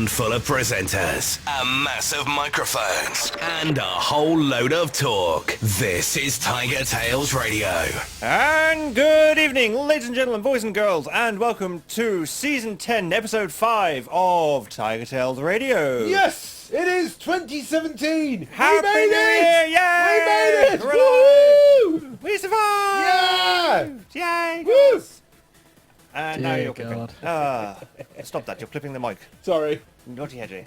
handful of presenters, a mass of microphones, and a whole load of talk. This is TigerTails Radio. And good evening, ladies and gentlemen, boys and girls, and welcome to Season 10, Episode 5 of TigerTails Radio. Yes, it is 2017. Happy we made New it! Year! Yay! We made it! Hooray! Woo! We survived! Yeah! Yay! Woo! And now Dear you're clipping. God. Stop that, you're clipping the mic. Sorry. Naughty Hedgie.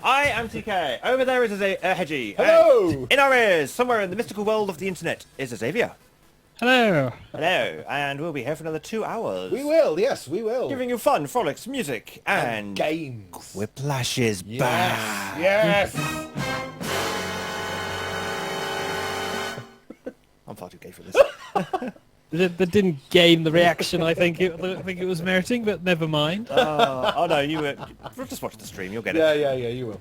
I am TK. Over there is a Hedgie. Hello! And in our ears, somewhere in the mystical world of the internet, is Xavier. Hello. Hello. And we'll be here for another 2 hours. We will, yes, we will. Giving you fun, frolics, music, and games. Whiplash is back. Yes! I'm far too gay for this. That didn't gain the reaction I think it was meriting, but never mind. Oh no, you were... Just watch the stream, you'll get it. Yeah, you will.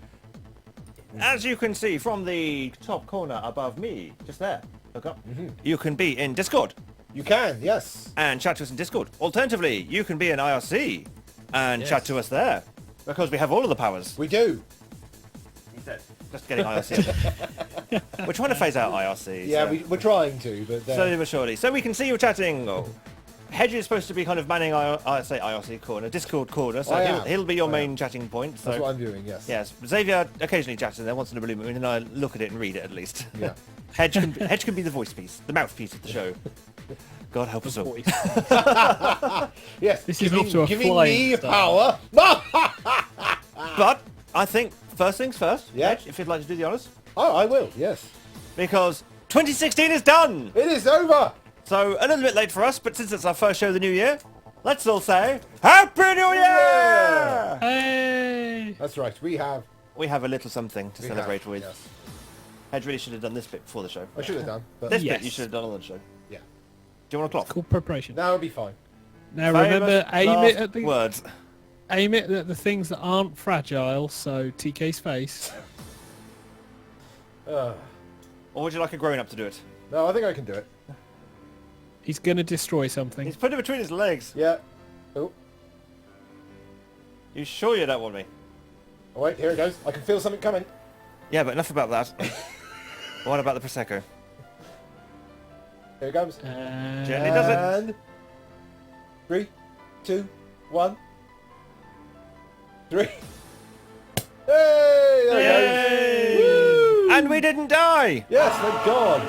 As you can see from the top corner above me, just there, look up, you can be in Discord You can, yes. and chat to us in Discord. Alternatively, you can be in IRC and chat to us there, because we have all of the powers. We do. He said, just getting IRC. We're trying to phase out IRC. Yeah, so. we're trying to, but... Slowly but surely. So we can see you chatting. Oh. Hedge is supposed to be kind of manning IRC corner, Discord corner, so he'll be your main chatting point. So. That's what I'm doing, yes. Yes, Xavier occasionally chats in there once in a blue moon, and I look at it and read it at least. Yeah. Hedge can be the voice piece, the mouthpiece of the show. God help us all. Yes, This is off to a giving flying me start. power. But I think first things first, Yeah. Hedge, if you'd like to do the honours, Oh, I will, yes. because 2016 is done! It is over. So a little bit late for us, but since it's our first show of the new year, let's all say Happy New Year! Yeah. Hey. That's right, we have... We have a little something to we celebrate have, with. Yes. Hedge really should have done this bit before the show. I should have done, but... This Yes. bit you should have done on the show. Yeah. Do you want a clock? Cool preparation. Now it'll be fine. Now remember, aim it at the words. things that aren't fragile. So TK's face. Or would you like a grown-up to do it? No, I think I can do it. He's gonna destroy something. He's put it between his legs. Yeah. Oh, You sure you don't want me? oh wait, here it goes. I can feel something coming. Yeah, but enough about that. What about the Prosecco? Here it comes. Gently does it. And 3, 2, 1. 3. Hey! There it Yay! goes. Woo! And we didn't die! Yes, thank God.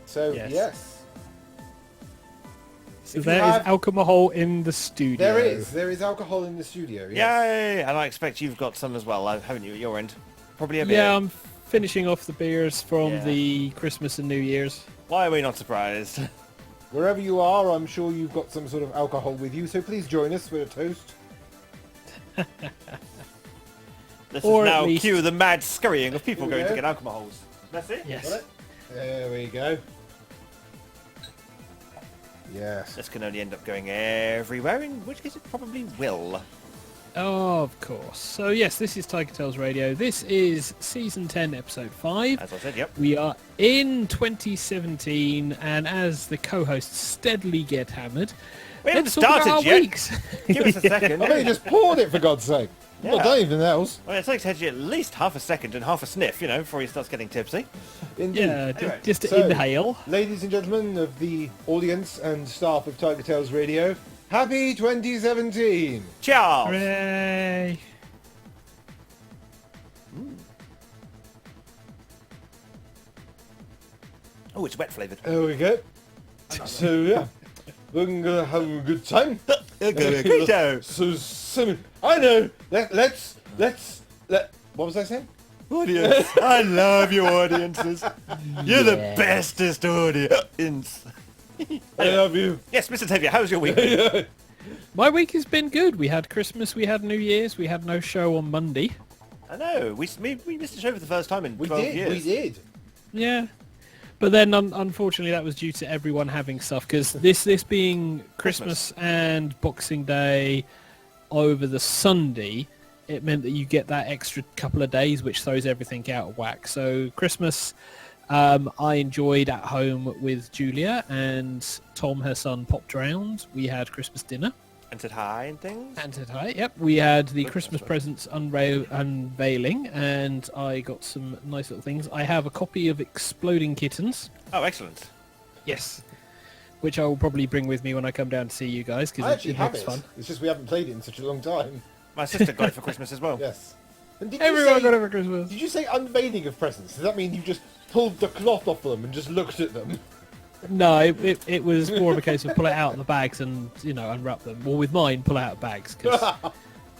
So, yes. So If you there is have- alcohol in the studio. There is alcohol in the studio. Yes. Yay! And I expect you've got some as well, haven't you, at your end? Probably a bit. Yeah, I'm finishing off the beers from Yeah. the Christmas and New Year's. Why are we not surprised? Wherever you are, I'm sure you've got some sort of alcohol with you, so please join us with a toast. This Or is at now least- cue the mad scurrying of people Here we going to go. get alcohols. That's it? Yes. Got it? There we go. Yes. This can only end up going everywhere, in which case it probably will. Of course. So yes, this is TigerTails Radio. This is Season 10, Episode 5. As I said, yep. We are in 2017, and as the co-hosts steadily get hammered, We haven't let's talk about started our yet. weeks. Give us a second. I've only just poured it, for God's sake. I've not Yeah. done anything else. Well, it takes Hedgie at least half a second and half a sniff, before he starts getting tipsy. Indeed. Yeah, Anyway, just to so- inhale. Ladies and gentlemen of the audience and staff of TigerTails Radio, happy 2017! Ciao! Hooray! Oh, it's wet flavoured. There we go. So, yeah. We're going to have a good time. Greedo. So, I know. Let's. What was I saying? Audience. I love you, audiences. You're the bestest audience. I love you. Yes, Mr. Tavia, how's your week? My week has been good. We had Christmas, we had New Year's, we had no show on Monday. I know. We missed a show for the first time in We 12 did. years. We did. Yeah. But then, unfortunately, that was due to everyone having stuff, because this being Christmas and Boxing Day over the Sunday, it meant that you get that extra couple of days, which throws everything out of whack. So Christmas, I enjoyed at home with Julia, and Tom, her son, popped around. We had Christmas dinner. And said hi and things. And said hi. Yep, we had the Christmas presents unveiling, and I got some nice little things. I have a copy of Exploding Kittens. Oh, excellent. Yes. Which I will probably bring with me when I come down to see you guys, I because actually it have looks it. fun. It's just we haven't played it in such a long time. My sister got it for Christmas as well. Yes. And did Everyone you say, got it for Christmas. Did you say unveiling of presents? Does that mean you just pulled the cloth off them and just looked at them? No, it was more of a case of pull it out of the bags and, unwrap them. Well, with mine, pull it out of bags, because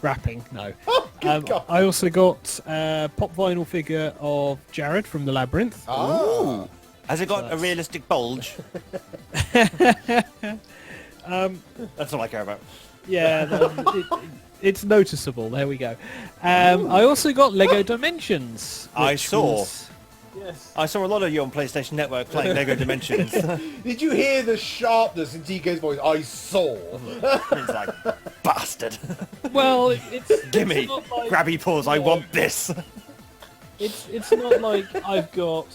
wrapping, no. Oh, good God. I also got a pop vinyl figure of Jared from The Labyrinth. Ah. Has it got a realistic bulge? That's all I care about. Yeah, it's noticeable. There we go. I also got Lego Dimensions. I which saw. was- Yes. I saw a lot of you on PlayStation Network playing Lego Dimensions. Did you hear the sharpness in TK's voice? I saw. It's like, bastard. Well, it's Gimme. it's not like, Grabby paws, I want this. it's not like I've got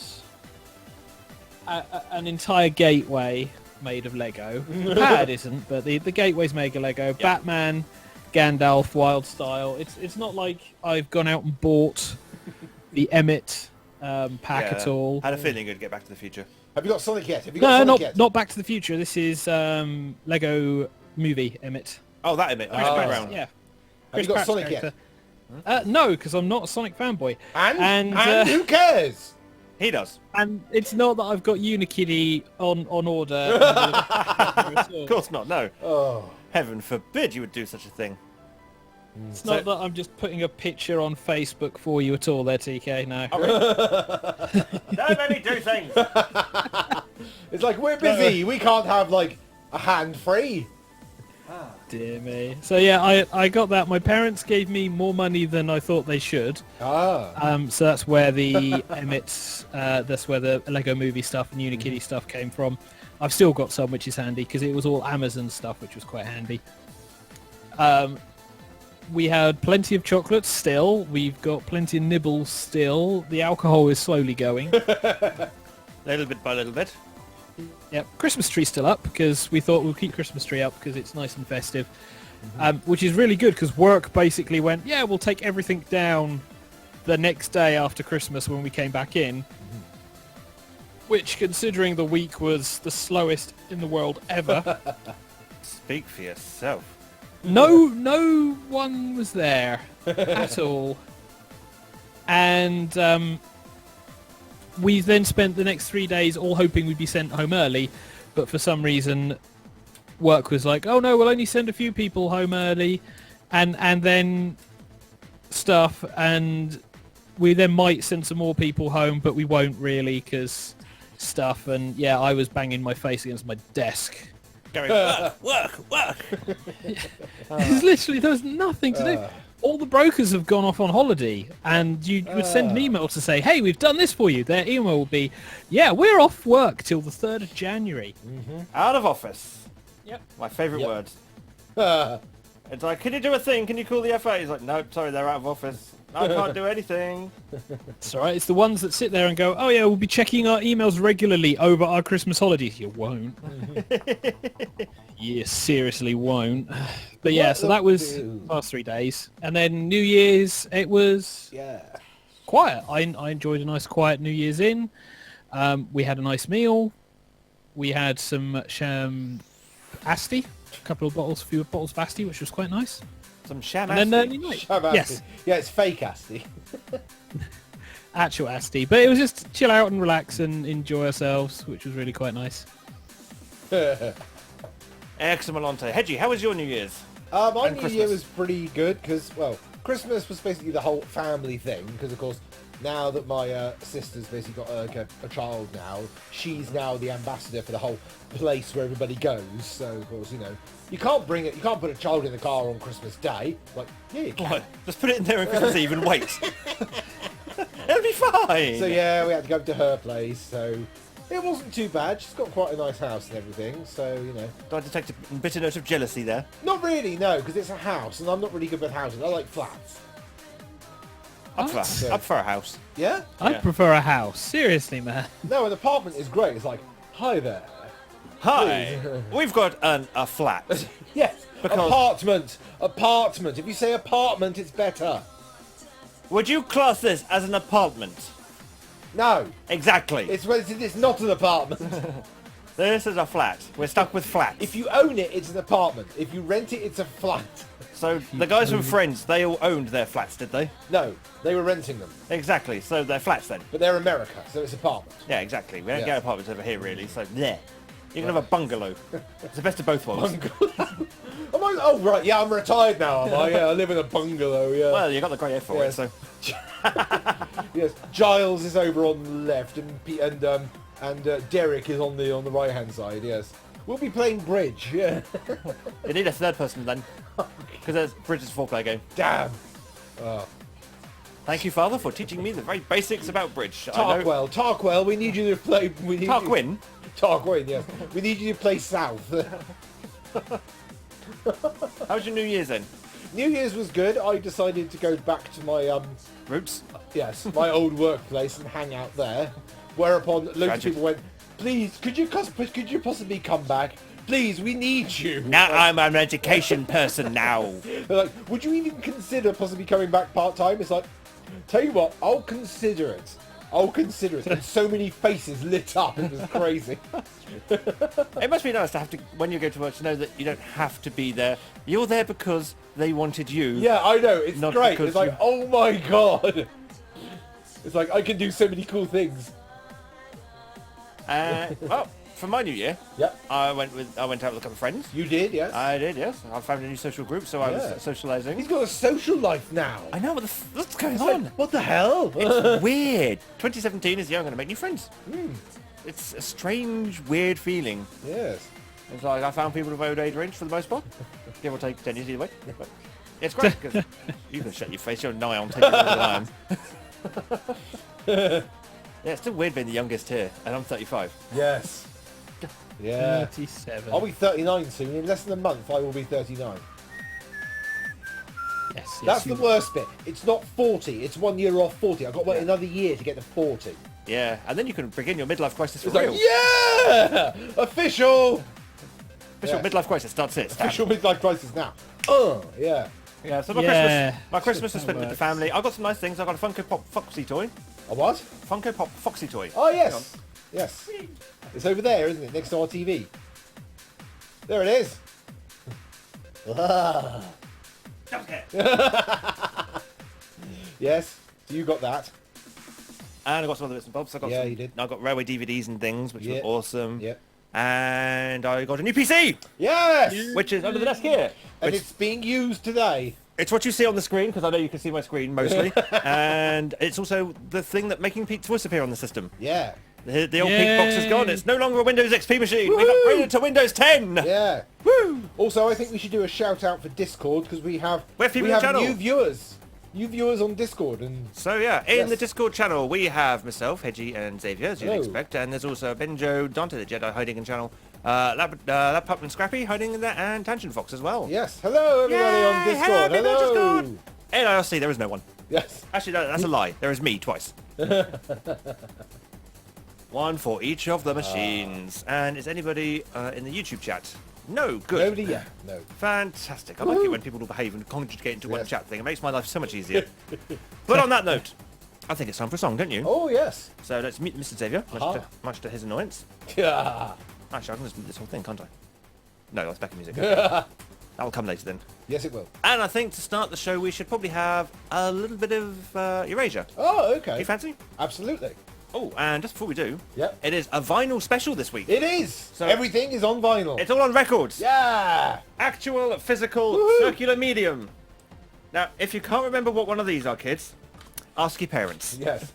an entire gateway made of Lego. The pad isn't, but the gateway's made of Lego. Batman, Gandalf, Wild Style. It's not like I've gone out and bought the Emmett pack at all. Had a feeling you'd get Back to the Future. Have you got Sonic yet? Have you got No, Sonic yet? not Back to the Future. This is Lego Movie Emmett. Oh, that Emmett. Oh. Background. Yeah. Have you got Pratt's Sonic character. yet? No, because I'm not a Sonic fanboy. And And who cares? He does. and it's not that I've got Unikitty on order. Of course not, no. Oh. Heaven forbid you would do such a thing. It's not that I'm just putting a picture on Facebook for you at all there, TK, no. Don't let me do things. It's like, we're busy. We can't have, like, a hand free. Dear me. So yeah, I got that. My parents gave me more money than I thought they should. Ah. So that's where the Emmett's, that's where the Lego Movie stuff and Unikitty stuff came from. I've still got some, which is handy, because it was all Amazon stuff, which was quite handy. We had plenty of chocolates still. We've got plenty of nibbles still. The alcohol is slowly going. Little bit by little bit. Yep, Christmas tree still up, because we thought we'll keep Christmas tree up because it's nice and festive. Which is really good, because work basically went, yeah, we'll take everything down the next day after Christmas when we came back in. Which, considering the week was the slowest in the world ever, Speak for yourself. no one was there at all. And we then spent the next 3 days all hoping we'd be sent home early, but for some reason work was like, oh no, we'll only send a few people home early, and then stuff, and we then might send some more people home, but we won't really, because stuff. And yeah, I was banging my face against my desk. Going, work. Because literally there was nothing to do. All the brokers have gone off on holiday, and you would send an email to say, hey, we've done this for you. Their email will be, yeah, we're off work till the 3rd of January. Out of office. Yep. My favourite Yep. word. It's like, can you do a thing? Can you call the FA? He's like, nope, sorry, they're out of office. I can't do anything. It's all right. It's the ones that sit there and go, oh yeah, we'll be checking our emails regularly over our Christmas holidays. You won't. You seriously won't. But yeah, so that was the last 3 days. And then New Year's, it was Yeah. quiet. I enjoyed a nice quiet New Year's in. We had a nice meal. We had some Asti, a few bottles of Asti, which was quite nice. Some sham And then Asti. early night. Have Yes, Asti. Yeah, it's fake Asti. actual Asti. But it was just chill out and relax and enjoy ourselves, which was really quite nice. Excellent. Hedgie, how was your New Year's? My And New Christmas. Year was pretty good because, well, Christmas was basically the whole family thing because, of course, now that my sister's basically got a child now, she's now the ambassador for the whole place where everybody goes. So, of course, you can't put a child in the car on Christmas Day. Like, yeah, you can. What? Just put it in there on Christmas Eve and wait. It'll be fine. So yeah, we had to go to her place. So it wasn't too bad. She's got quite a nice house and everything. So Do I detect a bitter note of jealousy there? not really, no, because it's a house, and I'm not really good with houses. I like flats. Up What? for a house. Yeah? I Yeah. prefer a house. Seriously, man. No, an apartment is great. It's like, hi there. Hi. We've got a flat. Yes. Because- Apartment. If you say apartment, it's better. Would you class this as an apartment? No. Exactly. It's not an apartment. This is a flat. We're stuck with flats. If you own it, it's an apartment. If you rent it, it's a flat. So the guys from Friends, they all owned their flats, did they? No, they were renting them. Exactly. So they're flats then. But they're America, so it's apartment. Yeah, exactly. We don't Yeah. get apartments over here really. So yeah, you can have a bungalow. It's the best of both worlds. Oh, right, yeah, I'm retired now, am I? Yeah, I live in a bungalow, yeah. Well, you got the grey hair for Yes. it, so. Yes, Giles is over on the left, and Derek is on the right-hand side, yes. We'll be playing bridge, yeah. You need a third person then, because there's Bridges 4-player game. Damn. Thank you, Father, for teaching me the very basics about bridge. I know- Tarkwell, we need you to play... Tarquin? Tarquin, yes. We need you to play South. How was your New Year's then? New Year's was good. I decided to go back to my, Roots? my old workplace and hang out there. Whereupon loads Tragic. of people went, please, could you possibly come back? Please, we need you. Now I'm an education person now. They're like, would you even consider possibly coming back part-time? It's like, tell you what, I'll consider it. And so many faces lit up, it was crazy. It must be nice to have to, when you go to work, to know that you don't have to be there. You're there because they wanted you. Yeah, I know, it's Not great. because It's like, you- oh my god. It's like, I can do so many cool things. Well, for my New Year, Yep, I went out with a couple of friends. you did, yes. I did, yes. I found a new social group, so I Yeah. was socialising. He's got a social life now. I know, what's going It's on? like, what the hell? It's weird. 2017 is the year I'm going to make new friends. It's a strange, weird feeling. Yes. It's like I found people of my own age range for the most part. Give or take 10 years either way. But it's great because you can shut your face. You're nigh on 10 years older than I am. Yeah, it's still weird being the youngest here, and I'm 35. Yes. Yeah. 37. I'll be 39 soon. In less than a month, I will be 39. Yes, That's you- the worst bit. It's not 40. It's 1 year off 40. I've got to wait another year to get to 40. Yeah, and then you can begin your midlife crisis for It's like, real. yeah! Official! Official yeah. midlife crisis starts here. Stan. Official midlife crisis now. Yeah. Yeah, so Yeah. my Christmas was That spent with the works. family. I got some nice things. I got a Funko Pop Foxy toy. A what? Funko Pop Foxy toy. Oh, yes. Yes. It's over there, isn't it? Next to our TV. There it is. Ah. Yes. So you got that. And I got some other bits and bobs. Yeah, you did. I got railway DVDs and things, which Yeah. were awesome. Yep. And I got a new PC, Yes! which is under the desk here. And Which- it's being used today. It's what you see on the screen, because I know you can see my screen mostly. And it's also the thing that making Pete's voice appear on the system. Yeah. The old pink box is gone. Yay. It's no longer a Windows XP machine. We've Woohoo! upgraded to Windows 10. Yeah. Woo! Also, I think we should do a shout out for Discord because we have people in the channel. new viewers. New viewers on Discord, and So yeah, in Yes. the Discord channel we have myself, Hedgie, and Xavier, as you'd Hello. expect, and there's also Benjo, Dante the Jedi hiding in channel, Lab Pup and Scrappy hiding in there, and Tangent Fox as well. yes, hello everybody on Yay! Discord. Hello, people on Hello. Discord. NIRC, there is no one. Yes. Actually, no, that's a lie. There is me twice. One for each of the machines. And is anybody in the YouTube chat? No, good. Nobody yet. No. Fantastic. I like it when people will behave and conjugate into one Yes. chat thing. It makes my life so much easier. But on that note, I think it's time for a song, don't you? Oh yes. So let's meet Mr. Xavier, Uh-huh. much to his annoyance. Yeah. Actually, I can just mute this whole thing, can't I? No, that's backing music. That'll come later then. Yes, it will. And I think to start the show, we should probably have a little bit of Erasure. Oh, Do okay. you fancy? Absolutely. Oh, and just before we do, Yep. it is a vinyl special this week. It is. So- Everything is on vinyl. It's all on records. Yeah. Actual, physical, Woohoo. circular medium. Now, if you can't remember what one of these are, kids, ask your parents. Yes.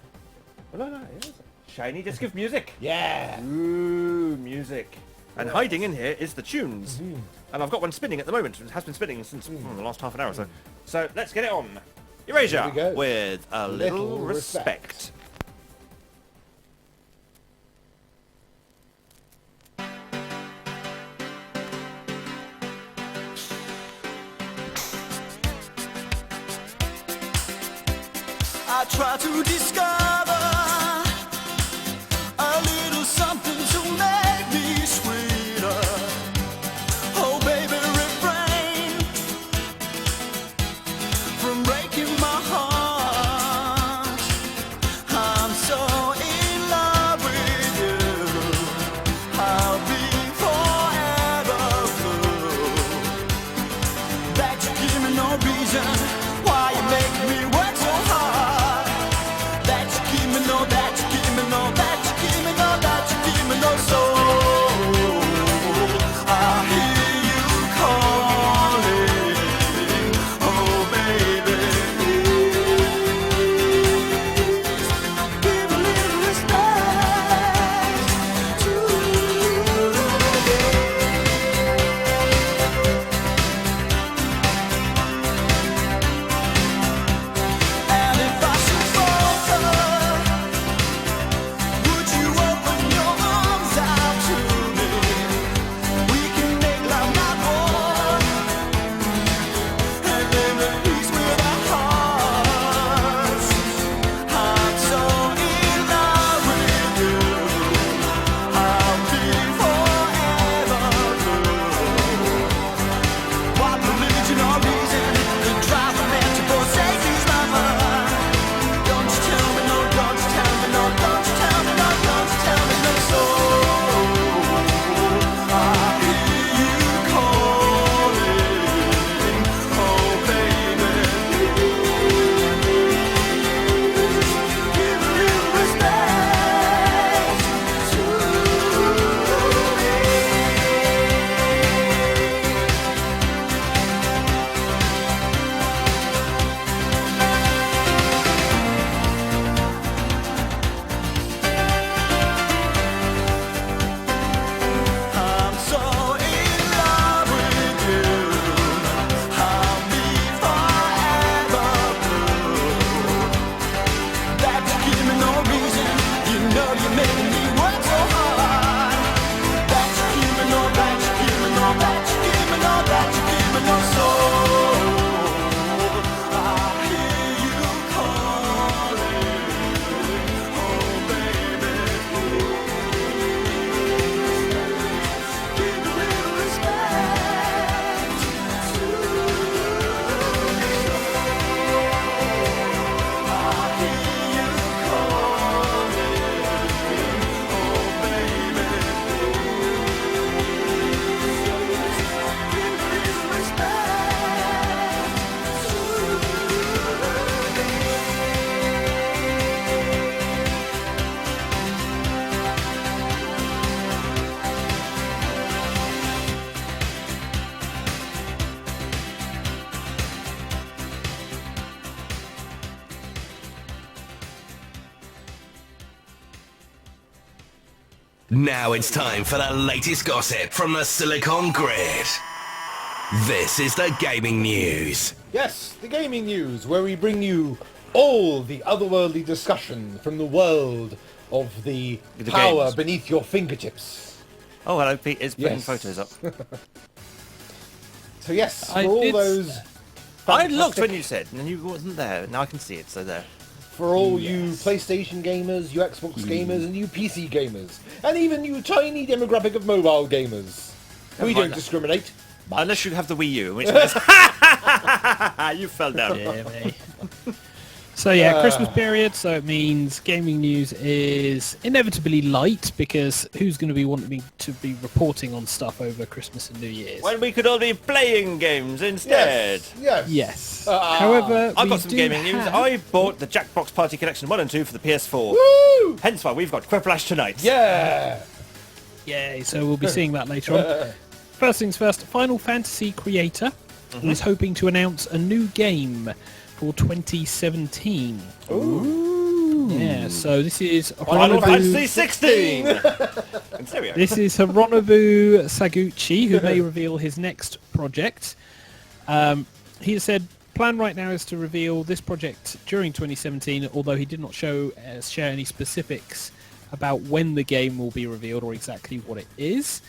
Oh, no, it is. Shiny disc of music. Yeah. Ooh, music. And hiding in here is the tunes. Mm-hmm. And I've got one spinning at the moment. It has been spinning since the last half an hour or so. So let's get it on. Erasure Here we go. with a little, Little respect. respect. I try to discover a little something to make me sweet. Now it's time for the latest gossip from the Silicon Grid. This is the gaming news. Yes, the gaming news, where we bring you all the otherworldly discussion from the world of the power games. beneath your fingertips. Oh, hello, Pete is putting Yes. photos up. So yes, for I all did- those... I looked fantastic- when you said, and you wasn't there. Now I can see it, so there. For all you PlayStation gamers, you Xbox gamers, and you PC gamers, and even you tiny demographic of mobile gamers. We don't mind. discriminate. Unless you have the Wii U, in which case... you fell down. Yeah, mate. So yeah, Christmas period, so it means gaming news is inevitably light because who's going to be wanting me to be reporting on stuff over Christmas and New Year's? When we could all be playing games instead. Yes. Yes. Ah. However, I've we got some do gaming news. have- I bought the Jackbox Party Collection 1 and 2 for the PS4. Woo! Hence why we've got Quiplash tonight. Yeah. Yay, so we'll be seeing that later on. First things first, Final Fantasy creator is hoping to announce a new game for 2017. Ooh. Yeah, so this is Final Hironobu- Fantasy 16! And there we are. This is Hironobu Saguchi, who may reveal his next project. He has said, plan right now is to reveal this project during 2017, although he did not share any specifics about when the game will be revealed or exactly what it is.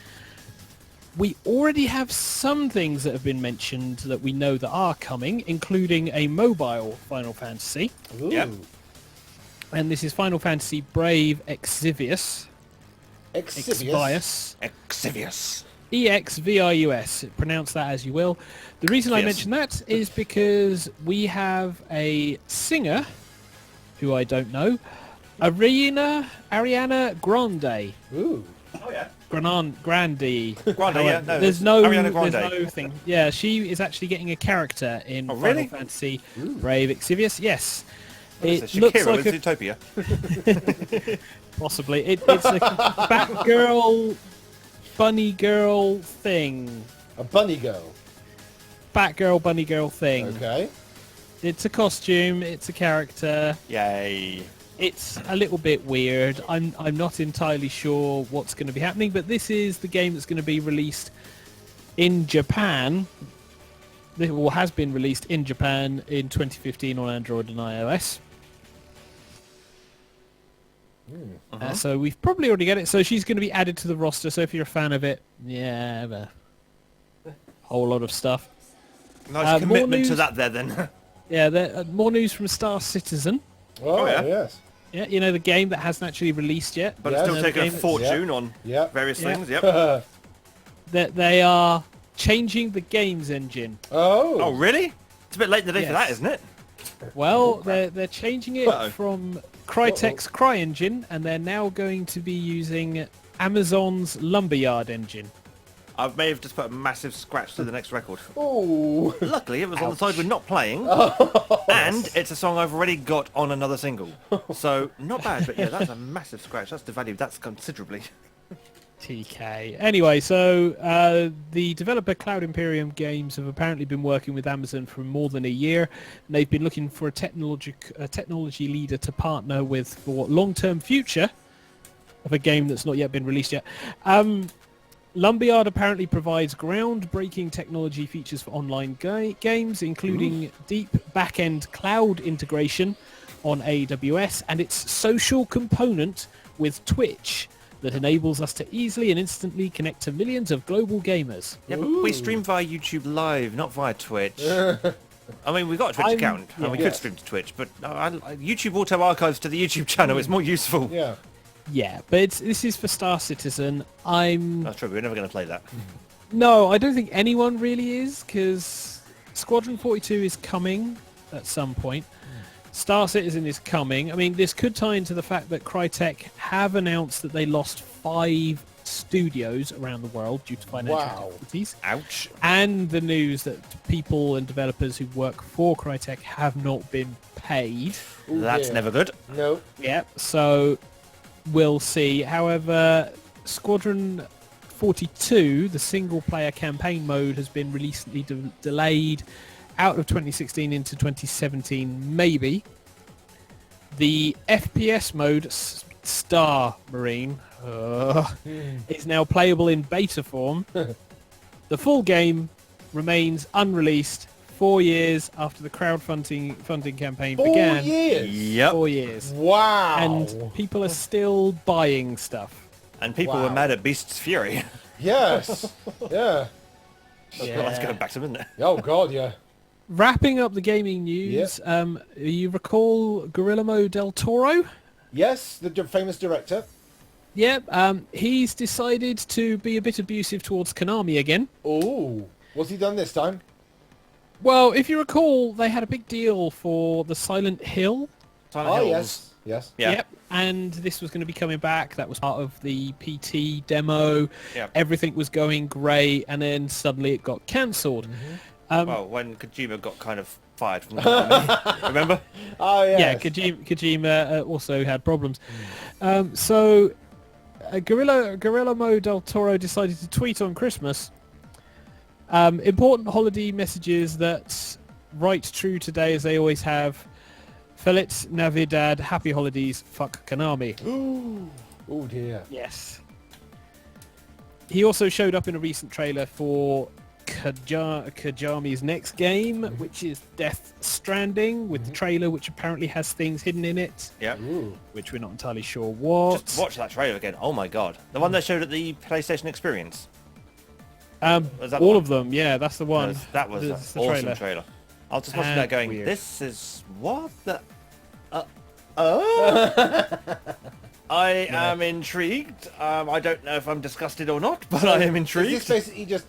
We already have some things that have been mentioned that we know that are coming, including a mobile Final Fantasy. Ooh. Yep. And this is Final Fantasy Brave Exvius. Exvius. Exvius. Exvius. Pronounce that as you will. The reason I Yes. mention that is because we have a singer, who I don't know, Ariana Grande. Ooh. Oh, yeah. Grande. Grande, yeah. No, there's no, Ariana Grande. there's no thing. Yeah, she is actually getting a character in Oh, really? Final Fantasy Brave Exvius. Yes. It's It looks Shakira like with a, Zootopia. possibly. It's a Batgirl, bunny girl thing. A bunny girl. Batgirl, bunny girl thing. Okay. It's a costume. It's a character. Yay. It's a little bit weird. I'm not entirely sure what's going to be happening, but this is the game that's going to be released in Japan. Or has been released in Japan in 2015 on Android and iOS. So we've probably already got it. So she's going to be added to the roster. So if you're a fan of it, yeah, a whole lot of stuff. Nice more commitment to news? that there, then. Yeah, more news from Star Citizen. Oh, yeah? yes. Yeah, you know, the game that hasn't actually released yet. But Yeah. it's still You know, taking the a game fortune on Yeah. various Yeah. things, yep. that they are changing the games engine. Oh. Oh, really? It's a bit late in the day for Yes. that, isn't it? Well, they're changing it Uh-oh. from Crytek's CryEngine, and they're now going to be using Amazon's Lumberyard engine. I may have just put a massive scratch to the next record. Ooh. Luckily, it was on the side we're not playing, and it's a song I've already got on another single. So, not bad, but yeah, that's a massive scratch. That's devalued. That's considerably. TK. Anyway, so the developer Cloud Imperium Games have apparently been working with Amazon for more than a year, and they've been looking for a technology leader to partner with for long-term future of a game that's not yet been released yet. Lumberyard apparently provides groundbreaking technology features for online games, including deep back-end cloud integration on AWS and its social component with Twitch that enables us to easily and instantly connect to millions of global gamers. Yeah, but we stream via YouTube Live, not via Twitch. I mean, we've got a Twitch I'm- account, and we yeah. could stream to Twitch, but YouTube auto archives to the YouTube channel is more useful. Yeah. Yeah, but this is for Star Citizen. That's true, we're never going to play that. No, I don't think anyone really is, because Squadron 42 is coming at some point. Star Citizen is coming. I mean, this could tie into the fact that Crytek have announced that they lost 5 studios around the world due to financial Wow. difficulties. Ouch. And the news that people and developers who work for Crytek have not been paid. Ooh, That's yeah. never good. No. Yep, so we'll see. However, Squadron 42, the single-player campaign mode, has been recently delayed out of 2016 into 2017, maybe. The FPS mode Star Marine is now playable in beta form. The full game remains unreleased 4 years after the funding campaign 4 began. years? Yep. 4 years. Wow. And people are still buying stuff. And people Wow. were mad at Beast's Fury. Yes. Yeah. Let's go back to them, isn't it? Oh, God, yeah. Wrapping up the gaming news, you recall Guillermo del Toro? Yes, the famous director. Yeah, he's decided to be a bit abusive towards Konami again. Oh, what's he done this time? Well, if you recall, they had a big deal for the Silent Hill. Silent Oh, Hills. yes. Yes. Yeah. Yep. And this was going to be coming back. That was part of the PT demo. Yep. Everything was going great, and then suddenly it got cancelled. Well, when Kojima got kind of fired from the company, remember? Oh, yes. Yeah, Kojima also had problems. So Guillermo del Toro decided to tweet on Christmas important holiday messages that write true today as they always have. Feliz Navidad, happy holidays, fuck Konami. Oh, dear. Yes. He also showed up in a recent trailer for Kajami's next game, which is Death Stranding, with the trailer which apparently has things hidden in it, Yep. Ooh. which we're not entirely sure what. Just watch that trailer again. Oh my god. The one they showed at the PlayStation Experience. Um, Was that the all one? of them, yeah, that's the one. That was an That's the awesome trailer. I was just watching that going, Weird. this is what the... oh? I am intrigued. I don't know if I'm disgusted or not, but I am Is intrigued. this basically just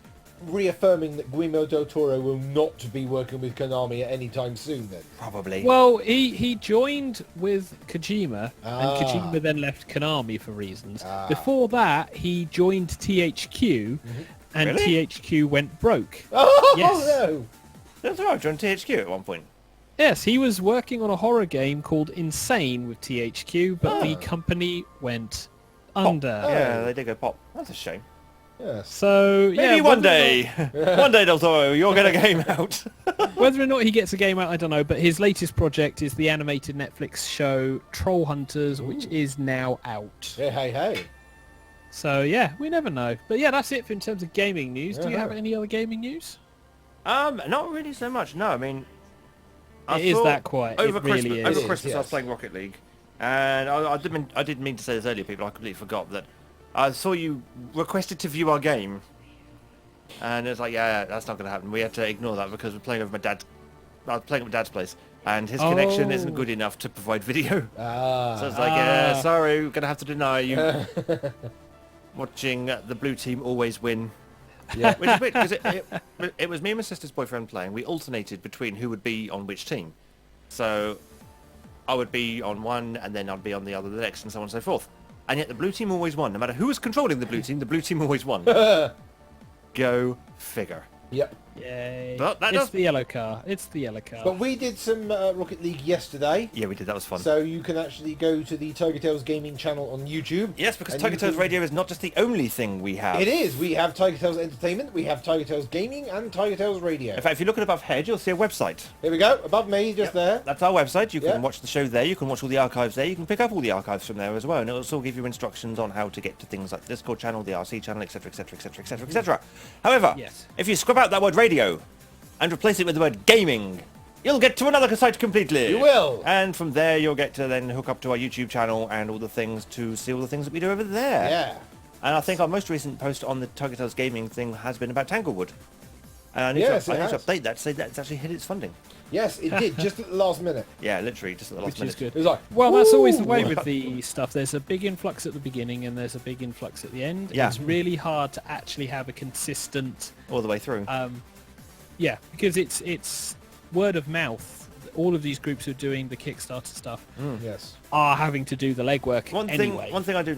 reaffirming that Guillermo del Toro will not be working with Konami at any time soon, then? Probably. Well, he joined with Kojima, Ah. and Kojima then left Konami for reasons. Before that, he joined THQ, and Really? THQ went broke. Oh, Yes. no! That's right, John THQ at one point. Yes, he was working on a horror game called Insane with THQ, but the company went under. Yeah, they did go pop. That's a shame. Yes. So, Maybe yeah, one whether or day. One day, Del Toro, you'll get a game out. Whether or not he gets a game out, I don't know, but his latest project is the animated Netflix show Troll Hunters, which is now out. Hey, hey, hey. So, yeah, we never know. But yeah, that's it in terms of gaming news. Do you have any other gaming news? Not really so much. No, I mean, I It is thought that quiet. It Over really Christmas, is. over It is, Christmas, I was yes. playing Rocket League, and I didn't mean to say this earlier, people. I completely forgot that I saw you requested to view our game, and it's like, yeah, that's not going to happen. We had to ignore that because we're playing over my dad's. I was playing at my dad's place, and his connection isn't good enough to provide video. So it's like, yeah, sorry, we're going to have to deny you watching the blue team always win. Yeah. Which is weird, because it was me and my sister's boyfriend playing. We alternated between who would be on which team. So I would be on one, and then I'd be on the other the next, and so on and so forth. And yet the blue team always won. No matter who was controlling the blue team always won. Go figure. Yep. Yay. But that it's does- the yellow car. It's the yellow car. But we did some Rocket League yesterday, Yeah, we did. That was fun. so you can actually go to the TigerTails gaming channel on YouTube. Yes, because and you TigerTails can- Radio is not just the only thing we have. It is. We have TigerTails Entertainment, we have TigerTails Gaming, and TigerTails Radio. In fact, if you look at above head, you'll see a website. Here we go, above me, just there. That's our website. You can Yeah. watch the show there. You can watch all the archives there. You can pick up all the archives from there as well, and it'll also give you instructions on how to get to things like the Discord channel, the RC channel, etc., etc., etc., etc., etc. However, Yes. if you scrub out that word radio and replace it with the word gaming, you'll get to another site completely. You will. And from there, you'll get to then hook up to our YouTube channel and all the things to see all the things that we do over there. Yeah. And I think our most recent post on the TigerTails gaming thing has been about Tanglewood. And I need, Yes, to, I it need to has. update that to say that it's actually hit its funding. Yes, it did, just at the last minute. Yeah, literally, just at the last which minute. is good. It was like, Well, that's always the "Ooh." way with the stuff. There's a big influx at the beginning and there's a big influx at the end. Yeah. It's really hard to actually have a consistent... All the way through. yeah, because it's word of mouth. All of these groups who are doing the Kickstarter stuff Yes. are having to do the legwork anyway. One thing I do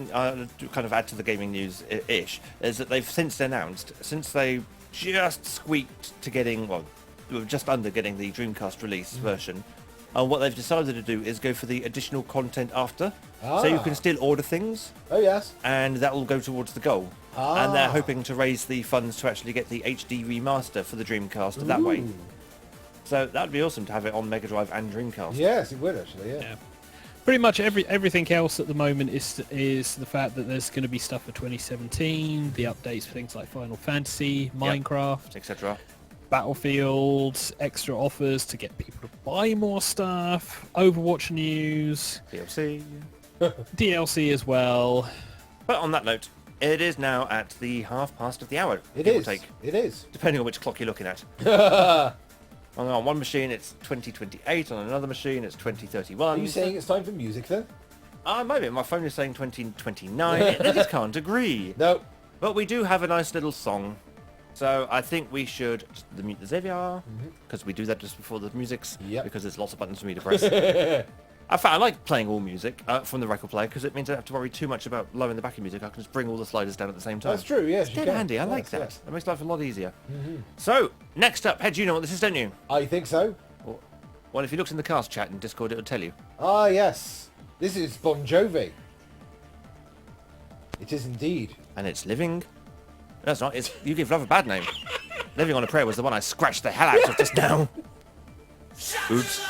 kind of add to the gaming news ish is that they've since announced, since they just squeaked to getting, well, they were just under getting the Dreamcast release version, what they've decided to do is go for the additional content after, so you can still order things, Oh, yes. and that will go towards the goal. And they're hoping to raise the funds to actually get the HD remaster for the Dreamcast that way. Ooh. So that'd be awesome to have it on Mega Drive and Dreamcast. Yes, it would actually, yeah. Yeah. Pretty much everything else at the moment is the fact that there's going to be stuff for 2017, the updates for things like Final Fantasy, Minecraft, etc. Battlefield, extra offers to get people to buy more stuff, Overwatch news, DLC. DLC as well. But on that note, it is now at the 1:30 of the hour. It give or is. take, It is. depending on which clock you're looking at. On one machine it's 2028, on another machine it's 2031. Are you saying it's time for music then? Maybe my phone is saying 2029. They just can't agree. No. But we do have a nice little song. So I think we should just mute the Xavier, because we do that just before the music's, Yep. because there's lots of buttons for me to press. In fact, I like playing all music from the record player, because it means I don't have to worry too much about lowering the backing music. I can just bring all the sliders down at the same time. That's true, yes. It's you dead can. handy. I like Yes, that. yes. That makes life a lot easier. So, next up, Hedge, you know what this is, don't you? I think so. Well, if you looked in the cast chat in Discord, it'll tell you. Ah, yes. This is Bon Jovi. It is indeed. And it's Living... No, it's not. It's You Give Love a Bad Name. Living on a Prayer was the one I scratched the hell out of just now. Oops.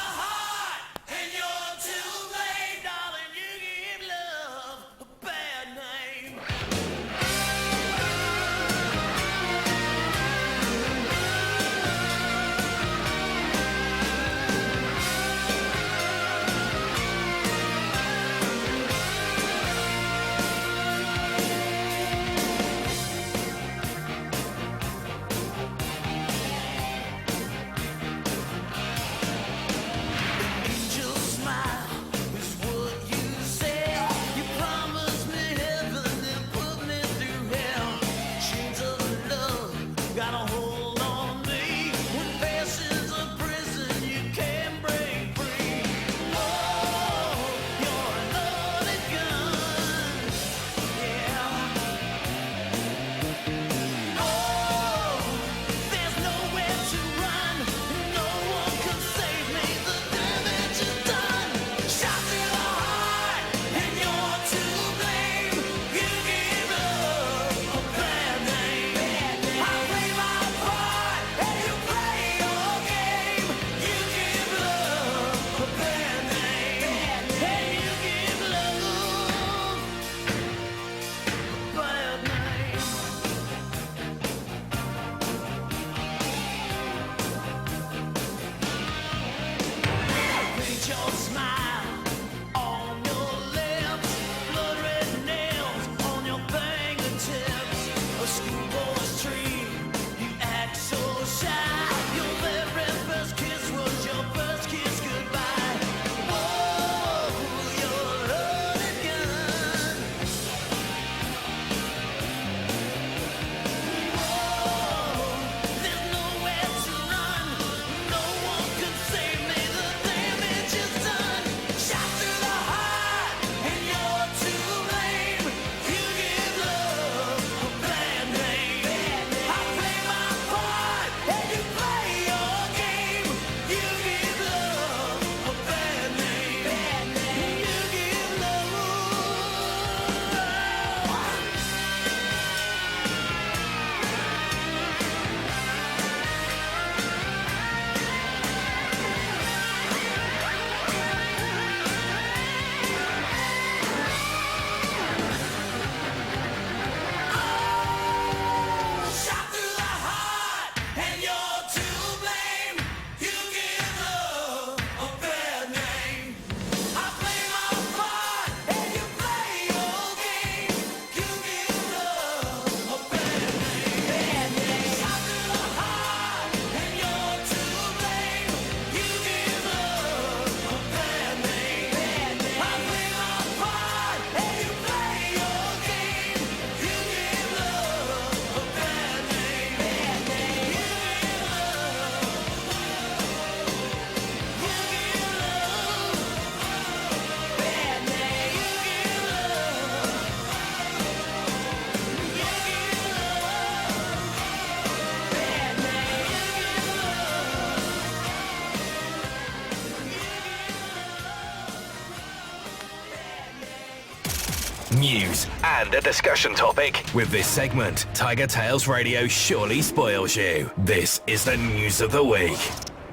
News and a discussion topic. With this segment, TigerTails Radio surely spoils you. This is the news of the week.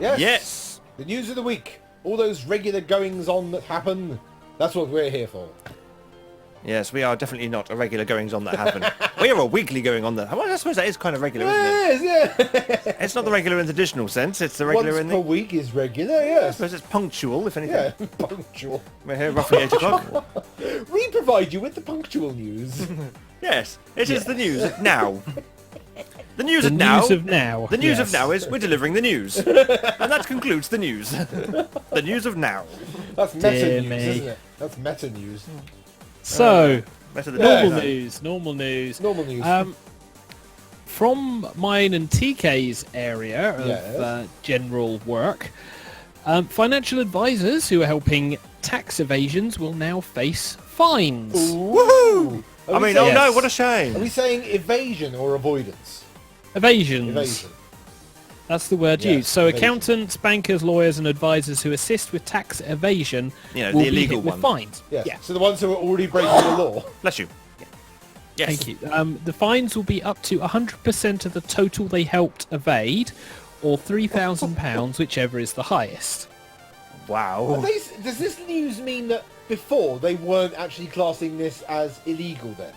Yes. Yes. The news of the week. All those regular goings on that happen. That's what we're here for. Yes, we are definitely not a regular goings-on that happen. We are a weekly going-on that... Well, I suppose that is kind of regular, isn't it? Yes, yeah. It's not the regular in the traditional sense, it's the regular Once in per the... week is regular, I yes. suppose it's punctual, if anything. Yeah, punctual. We're here roughly 8 o'clock. We provide you with the punctual news. Yes, it is the news of now. The news The of now. news of now. The news of yes. now is we're delivering the news. And that concludes the news. The news of now. That's meta Dear news, me. isn't it? That's meta news. So, Better than Yeah. normal news. Normal news. Normal news. From mine and TK's area of Yes. general work, financial advisors who are helping tax evasions will now face fines. Woohoo! Are I we mean, saying- oh no, Yes. what a Are shame. we saying evasion or avoidance? Evasions. Evasion. That's the word Yes, used. So evasion. accountants, bankers, lawyers and advisors who assist with tax evasion You know, will the be illegal hit with one. fines. Yes. Yeah. So the ones who are already breaking the law. Bless you. Yes. Thank you. The fines will be up to 100% of the total they helped evade, or £3,000, whichever is the highest. Wow. Does this news mean that before they weren't actually classing this as illegal then?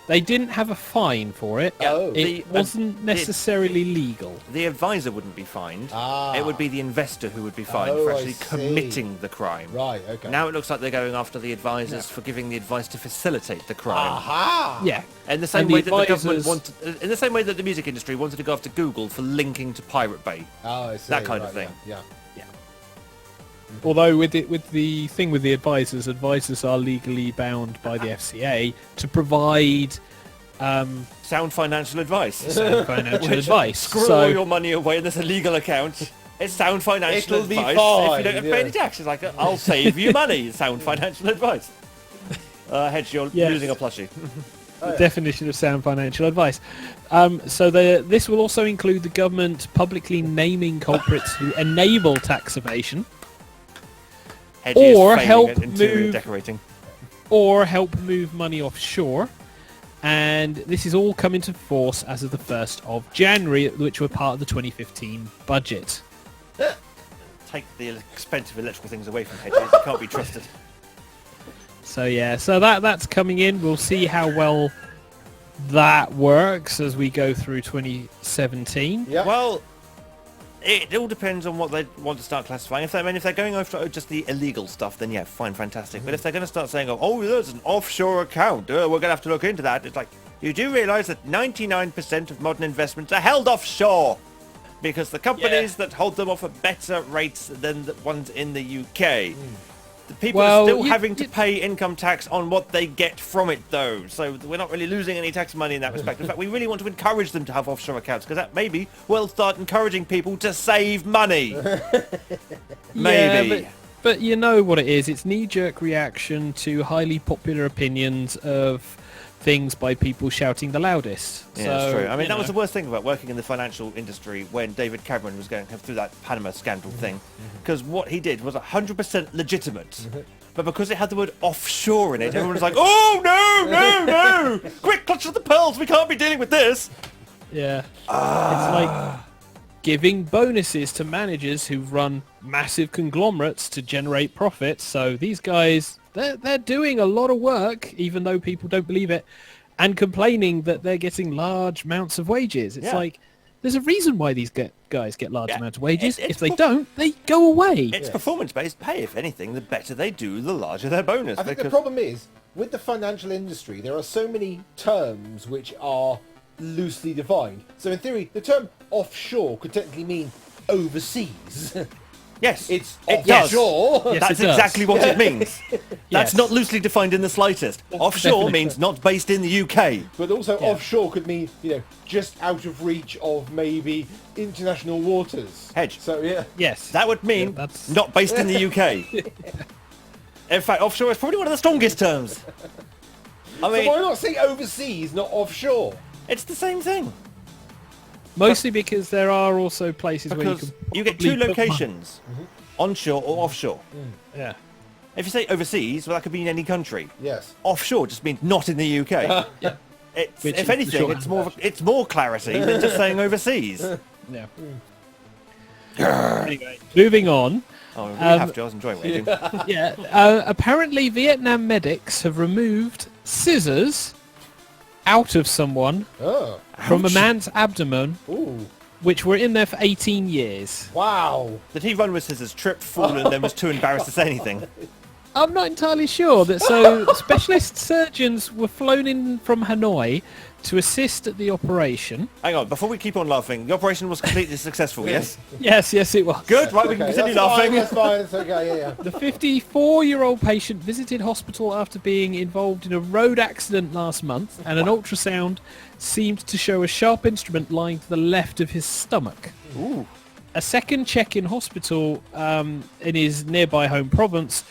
They didn't have a fine for it. Oh. It The- wasn't necessarily legal. The advisor wouldn't be fined. Ah. It would be the investor who would be fined Oh, for I actually see. committing the crime. Right, okay. Now it looks like they're going after the advisors for giving the advice to facilitate the crime. Aha! Yeah. In the same And the way that the government advisors- wanted, in the same way that the music industry wanted to go after Google for linking to Pirate Bay. Oh, I see. That kind of Right, thing. Yeah. Although with the thing with the advisors are legally bound by the FCA to provide Sound financial advice. financial Which, advice. Screw So all your money away in this illegal account. It's sound financial It'll be advice. If fine, you don't have to yeah. pay any taxes, like I'll save you money. Sound financial advice. Hedge, you're Yes. losing a plushie. the definition of sound financial advice. So this will also include the government publicly naming culprits who enable tax evasion, Hedge Or is failing help at interior move- decorating. or help move money offshore. And this is all come into force as of the 1st of January, which were part of the 2015 budget. Take the expensive electrical things away from hedges. It can't be trusted. So yeah, so that's coming in. We'll see how well that works as we go through 2017. Yeah. Well, it all depends on what they want to start classifying. If they're going after just the illegal stuff, then yeah, fine, fantastic. But if they're going to start saying, oh, there's an offshore account, we're going to have to look into that, it's like, you do realise that 99% of modern investments are held offshore because the companies that hold them offer better rates than the ones in the UK. The people Well, are still you- having to you- pay income tax on what they get from it, though. So we're not really losing any tax money in that respect. In fact, we really want to encourage them to have offshore accounts because that maybe will start encouraging people to save money. Maybe. Yeah, but you know what it is. It's knee-jerk reaction to highly popular opinions of things by people shouting the loudest. Yeah, so, that's true. I mean, you that was know. the worst thing about working in the financial industry when David Cameron was going through that Panama scandal thing. Because what he did was 100% legitimate. But because it had the word offshore in it, everyone was like, oh, no! Quick, clutch at the pearls! We can't be dealing with this! Yeah. It's like giving bonuses to managers who run massive conglomerates to generate profits. So these guys, they're doing a lot of work, even though people don't believe it, and complaining that they're getting large amounts of wages. It's Yeah. like, there's a reason why these guys get large Yeah, amounts of wages. it's If they per- don't, they go away. It's performance-based pay, if anything. The better they do, the larger their bonus. I think the because- problem is, with the financial industry, there are so many terms which are loosely defined. So in theory, the term offshore could technically mean overseas. Yes, It's it does. offshore. Yes, That's it does. exactly what it means. That's Yes. not loosely defined in the slightest. Offshore Definitely. means not based in the UK. But also offshore could mean, just out of reach of maybe international waters. Hedge. So yeah. Yes. That would mean Yeah, that's- not based in the UK. In fact, offshore is probably one of the strongest terms. I So mean, why not say overseas, not offshore? it's the same thing. Mostly because there are also places where you Because can you get probably two put locations, onshore or offshore. money. Yeah. If you say overseas, well, that could be in any country. Yes. Offshore just means not in the UK. It's, Which is if the anything, short it's more clarity than just saying overseas. Yeah. Anyway, moving on. Oh, we have to. I was enjoying waiting. Yeah. Apparently, Vietnam medics have removed scissors out of someone Oh. from a man's abdomen, Ooh. which were in there for 18 years. Wow. Did he run with scissors, trip, fall, and then was too embarrassed to say anything? I'm not entirely sure. So specialist surgeons were flown in from Hanoi to assist at the operation. Hang on, before we keep on laughing, the operation was completely successful, yes? Yes, it was. Good, right, we can continue laughing. That's fine. It's okay. Yeah. The 54-year-old patient visited hospital after being involved in a road accident last month, and an ultrasound seemed to show a sharp instrument lying to the left of his stomach. Ooh. A second check in hospital in his nearby home province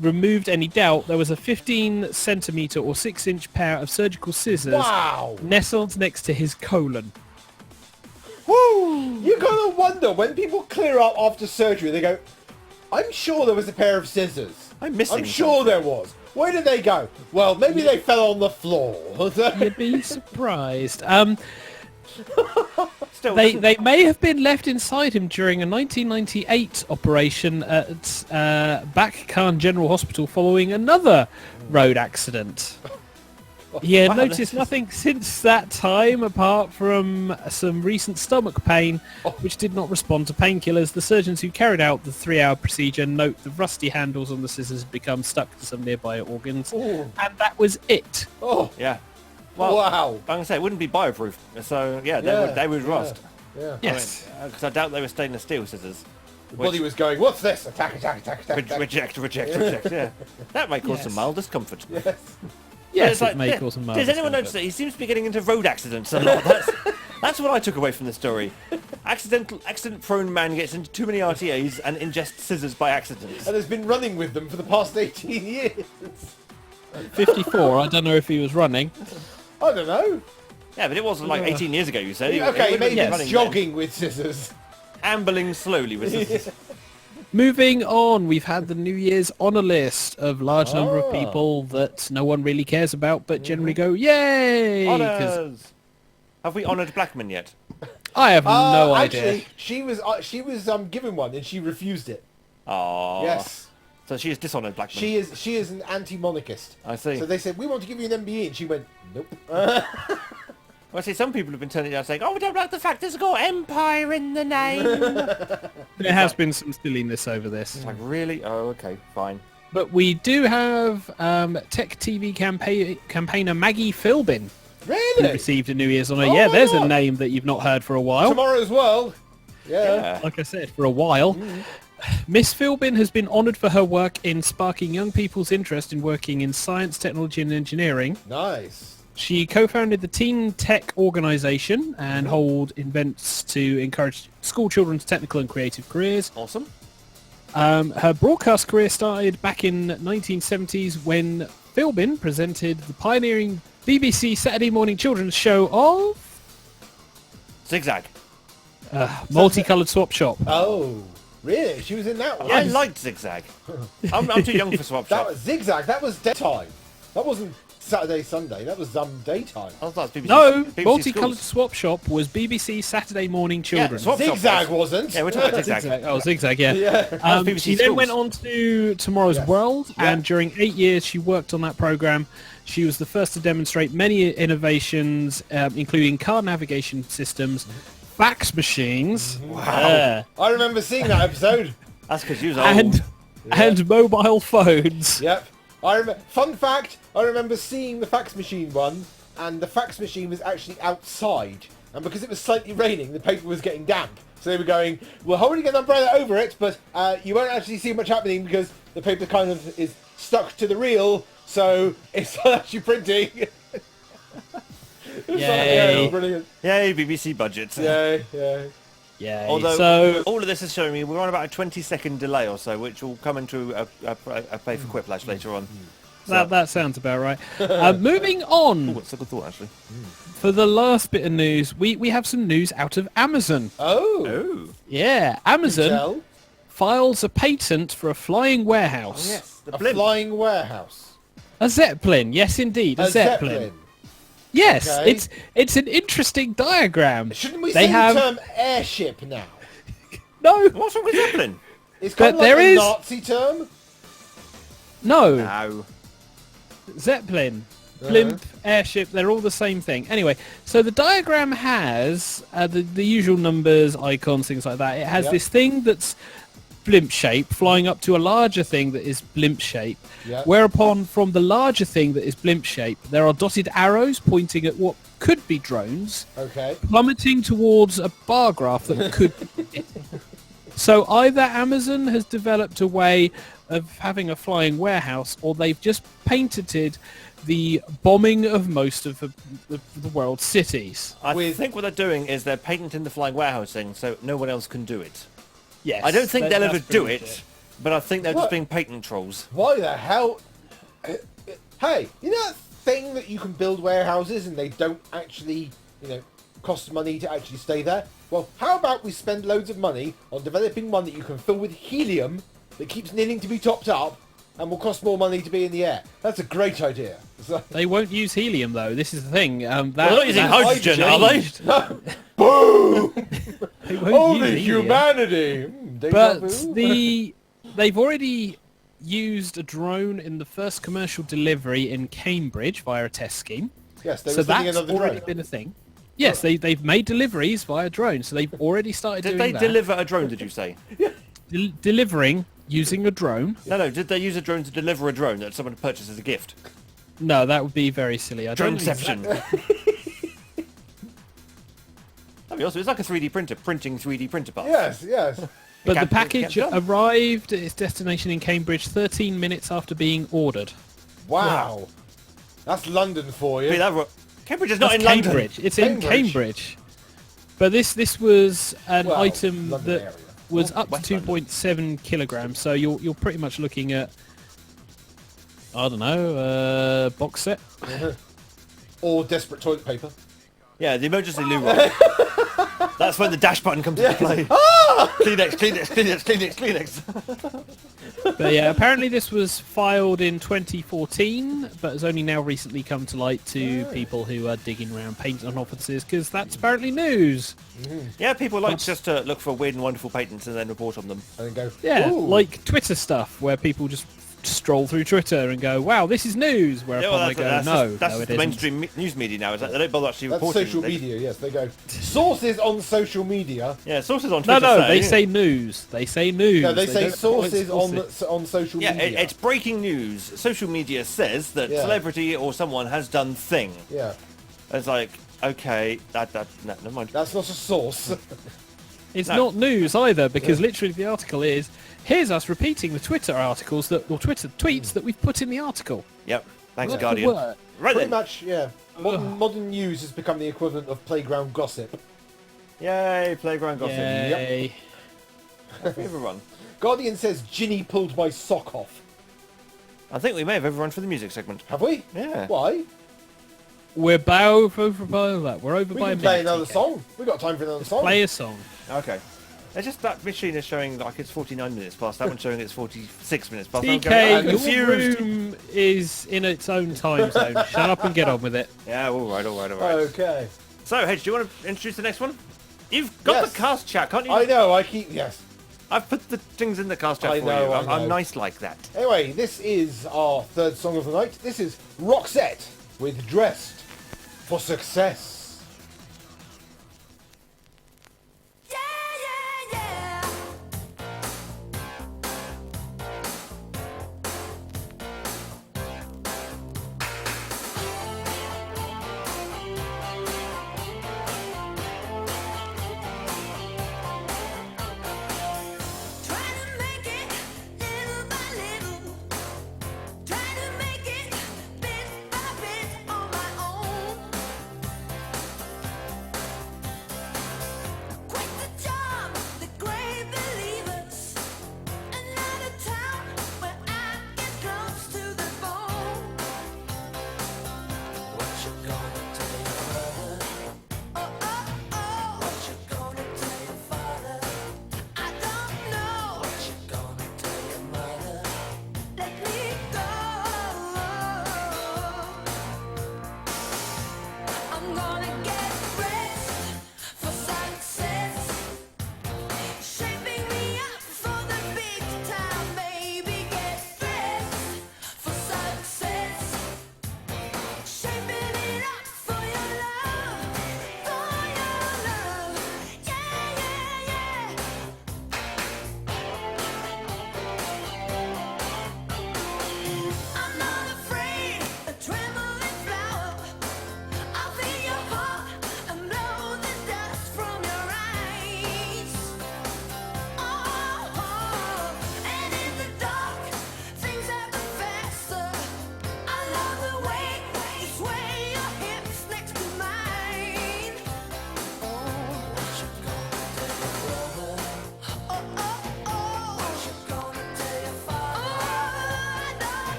removed any doubt. There was a 15 centimetre or 6-inch pair of surgical scissors Wow. nestled next to his colon. Woo! You gotta wonder when people clear up after surgery. They go, "I'm sure there was a pair of scissors. I'm missing I'm sure there was. Where did they go? Well, maybe they fell on the floor." You'd be surprised. Still, They may have been left inside him during a 1998 operation at Bak Khan General Hospital following another road accident. He had Wow, noticed nothing since that time apart from some recent stomach pain, which did not respond to painkillers. The surgeons who carried out the 3-hour procedure note the rusty handles on the scissors had become stuck to some nearby organs. Ooh. And that was it. Oh, yeah. Well, wow. I'm going to say, it wouldn't be bioproof, so yeah, they would rust. Yeah. Yes. Because I doubt they were stainless steel scissors. The body was going, "What's this? Attack, attack, attack, attack, attack." Reject, yeah. That might cause some mild discomfort. Yes. Yes, It's like, it may cause some mild does anyone discomfort. notice that he seems to be getting into road accidents a lot? That's what I took away from the story. Accident-prone man gets into too many RTAs and ingests scissors by accident. And has been running with them for the past 18 years. 54, I don't know if he was running. I don't know. Yeah, but it wasn't like 18 years ago, you said. Okay, wouldn't maybe be it's running jogging with scissors. then. Ambling slowly with scissors. Moving on, we've had the New Year's honour list of large number of people that no one really cares about, but generally go, yay! 'cause Honours! Have we honoured Blackman yet? I have no idea. Actually, she was given one and she refused it. Aww. Yes. So she is dishonoured Blackman. She is an anti-monarchist. I see. So they said, "We want to give you an MBE," and she went, "Nope." Well, see, some people have been turning down saying, "Oh, we don't like the fact it's got Empire in the name." There has been some silliness over this. It's like, really? Oh, okay, fine. But we do have Tech TV campaigner Maggie Philbin who Really? received a New Year's honour. Oh Yeah, my there's a God. name that you've not heard for a while. Tomorrow's World. Yeah. Yeah. Like I said, for a while. Miss Philbin has been honoured for her work in sparking young people's interest in working in science, technology and engineering. Nice. She co-founded the Teen Tech organisation and hold events to encourage school children's technical and creative careers. Awesome. Her broadcast career started back in 1970s when Philbin presented the pioneering BBC Saturday morning children's show of Zigzag. Multicoloured Swap Shop. Oh, really? She was in that one. I liked Zigzag. I'm too young for Swap That Shop. was Zigzag. That was daytime. That wasn't Saturday, Sunday. That was daytime. I thought it was BBC, No, BBC Multicoloured Schools. Swap Shop was BBC Saturday morning children's. Swap Shop Zigzag was. wasn't. Yeah, we're talking about Zigzag. Oh, Zigzag, yeah. Yeah. BBC She then Schools. went on to Tomorrow's Yes. World, Yeah. and during 8 years she worked on that programme. She was the first to demonstrate many innovations, including car navigation systems, fax machines, Wow. I remember seeing that episode. That's because you was old. and mobile phones. Yep. Fun fact, I remember seeing the fax machine one, and the fax machine was actually outside. And because it was slightly raining, the paper was getting damp. So they were going, "We're holding an umbrella over it, but you won't actually see much happening because the paper kind of is stuck to the reel, so it's not actually printing." Yay. Yeah, brilliant. Yay, BBC budget. Yeah, yeah. Yay. Although So, all of this is showing me we're on about a 20-second delay or so, which will come into a pay for Quiplash later on. that sounds about right. Moving on, What's a good thought, actually? for the last bit of news, we have some news out of Amazon. Oh. Oh. Yeah, Amazon Tell. files a patent for a flying warehouse. Yes. The A blimp. flying warehouse. A Zeppelin, yes indeed, a Zeppelin. Yes, Okay. it's an interesting diagram. Shouldn't we They say have the term airship now? no. What's wrong with Zeppelin? It's kind of But like there a is- Nazi term. No, No. Zeppelin, blimp, airship, they're all the same thing. Anyway, so the diagram has the usual numbers, icons, things like that. It has Yep. this thing that's blimp shape flying up to a larger thing that is blimp shape. Yep. Whereupon from the larger thing that is blimp shape, there are dotted arrows pointing at what could be drones, Okay. plummeting towards a bar graph that could be it. So either Amazon has developed a way of having a flying warehouse, or they've just patented the bombing of most of the world's cities. I With- think what they're doing is they're patenting the flying warehousing so no one else can do it. Yes. I don't think that- they'll ever that's do pretty it, much but I think they're What? just being patent trolls. Why the hell? Hey, you know that thing that you can build warehouses and they don't actually, cost money to actually stay there? Well, how about we spend loads of money on developing one that you can fill with helium that keeps needing to be topped up and will cost more money to be in the air? That's a great idea. So, They won't use helium though. This is the thing. They're not using that's hydrogen, are they? changed. boom! They won't Only use helium. humanity. Deja But vu. they've already used a drone in the first commercial delivery in Cambridge via a test scheme. Yes, they So were sending that's another already drone. been a thing. Yes, they've made deliveries via drone, so they've already started Did doing they that. deliver a drone, did you say? Delivering using a drone. No, did they use a drone to deliver a drone that someone purchased as a gift? No, that would be very silly. I don't know Droneception. That'd be awesome. It's like a 3D printer, printing 3D printer parts. Yes, yes. But the Can't- package can't done. arrived at its destination in Cambridge 13 minutes after being ordered. Wow. That's London for you. Be that ro- Cambridge is not That's in London. Cambridge. It's in Cambridge. Cambridge. But this was an Well, item London that area. was up to West London. 2.7 kilograms. So you're pretty much looking at, I don't know, a box set. Or desperate toilet paper. Yeah, the emergency loo roll. That's when the dash button comes into play. Kleenex, Kleenex, Kleenex, Kleenex, Kleenex. But yeah, apparently this was filed in 2014, but has only now recently come to light to people who are digging around patent offices, because that's apparently news. Yeah, people like just to look for weird and wonderful patents and then report on them. And then go, Yeah, ooh. like Twitter stuff, where people just stroll through Twitter and go, wow, this is news, whereupon Yeah, well, they go, that's no, just, that's no, just it the isn't. mainstream news media now. Is that they don't bother actually That's reporting. social They- media, yes. They go, sources on social media. Yeah, sources on No, Twitter no, they say news. They say news. No, they say don't point sources sources. on social Yeah, media. it's breaking news. Social media says that Yeah. celebrity or someone has done thing. Yeah, It's like, okay, no, never mind. that's not a source. It's No. not news either, because literally the article is, here's us repeating the Twitter articles or Twitter tweets that we've put in the article. Yep, thanks, Word for Guardian. word. Right Pretty then. much, yeah. Modern news has become the equivalent of playground gossip. Yay, playground gossip. Yay. Everyone. Guardian says Ginny pulled my sock off. I think we may have everyone for the music segment. Have we? Yeah. Why? We're over by that. We're over We by a can play minute, another TK. song. We got time for another song. Play a song. Okay. It's just that machine is showing like it's 49 minutes past. That one's showing it's 46 minutes past. I'm TK, I'm your confused. room is in its own time zone. Shut up and get on with it. Yeah, all right. Okay. So, Hedge, do you want to introduce the next one? You've got Yes. the cast chat, can't you? I know, yes. I've put the things in the cast chat I for know, you. I I'm know. nice like that. Anyway, this is our third song of the night. This is Roxette with Dressed for Success. Shaping me up for the big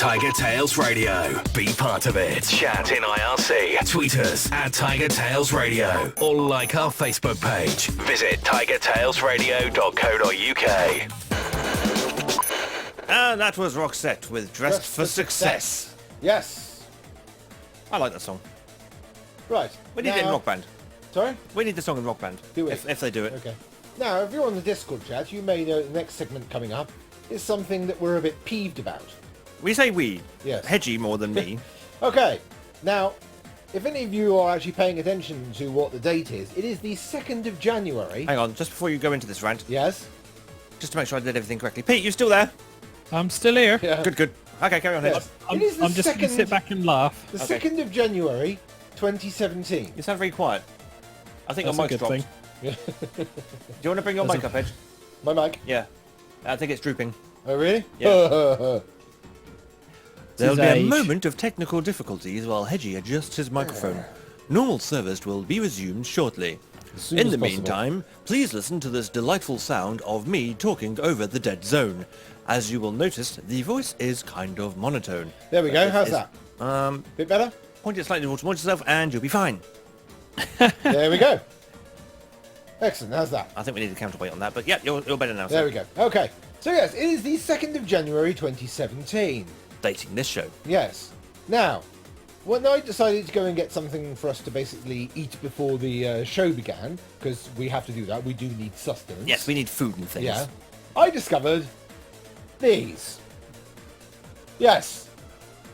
TigerTails Radio. Be part of it. Chat in IRC. Tweet us at TigerTails Radio. Or like our Facebook page. Visit tigertailsradio.co.uk. And that was Roxette with Dressed for Success. Yes. I like that song. Right. We need it in Rock Band. Sorry? We need the song in Rock Band. Do we? If they do it. Okay. Now, if you're on the Discord chat, you may know the next segment coming up is something that we're a bit peeved about. We say we. Yes. Hedgie more than me. Okay. Now, if any of you are actually paying attention to what the date is, it is the 2nd of January. Hang on, just before you go into this rant, Yes? just to make sure I did everything correctly. Pete, you still there? I'm still here. Yeah. Good, good. Okay, carry on, Hedge. Yes. I'm, It is the I'm just going to 2nd sit back and laugh. The Okay. 2nd of January, 2017. You sound very quiet. I think That's your a mic's good dropped. thing. Do you want to bring your That's mic a- up, Hedge? My mic. Yeah. I think it's drooping. Oh, really? Yeah. There'll be a age. moment of technical difficulties while Hedgie adjusts his microphone. Normal service will be resumed shortly. soon In as the possible. meantime, please listen to this delightful sound of me talking over the dead zone. As you will notice, the voice is kind of monotone. There we go. How's It's- that? Bit better? Point it slightly towards yourself and you'll be fine. There we go. Excellent. How's that? I think we need a counterweight on that, but yeah, you're better now. There So we go. Okay. So yes, it is the 2nd of January 2017. dating this show. Yes. Now, when I decided to go and get something for us to basically eat before the show began, because we have to do that, we do need sustenance. Yes, we need food and things. Yeah. I discovered these. Yes.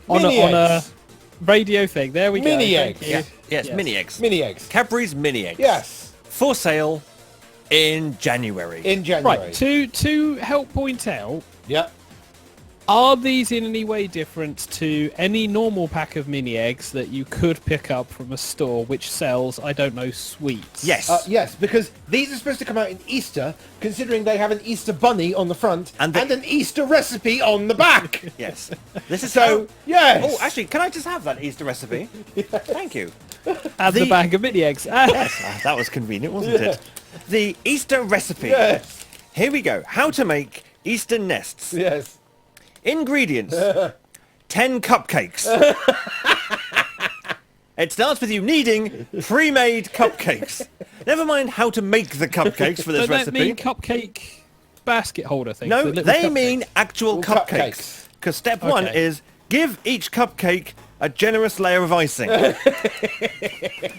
On Mini a eggs. radio thing. There we go. Mini Thank eggs. you. Yeah. Yes, Yes. mini eggs. Mini eggs. Cadbury's mini eggs. Yes. For sale in January. In January. Right, to help point out, Yeah. are these in any way different to any normal pack of mini eggs that you could pick up from a store which sells, I don't know, sweets? Yes. Yes, because these are supposed to come out in Easter, considering they have an Easter bunny on the front And and, they- an Easter recipe on the back. Yes. This is So, yes. Oh, actually, can I just have that Easter recipe? Thank you. And the the- bag of mini eggs. Ah, that was convenient, wasn't it? The Easter recipe. Yes. Here we go. How to make Easter nests. Yes. Ingredients. 10 cupcakes. It starts with you needing pre-made cupcakes. Never mind how to make the cupcakes for this Don't that recipe. mean cupcake basket holder thing? No, The little they cupcakes? mean actual Well, cupcakes. cupcakes. Because step one Okay. is give each cupcake a generous layer of icing.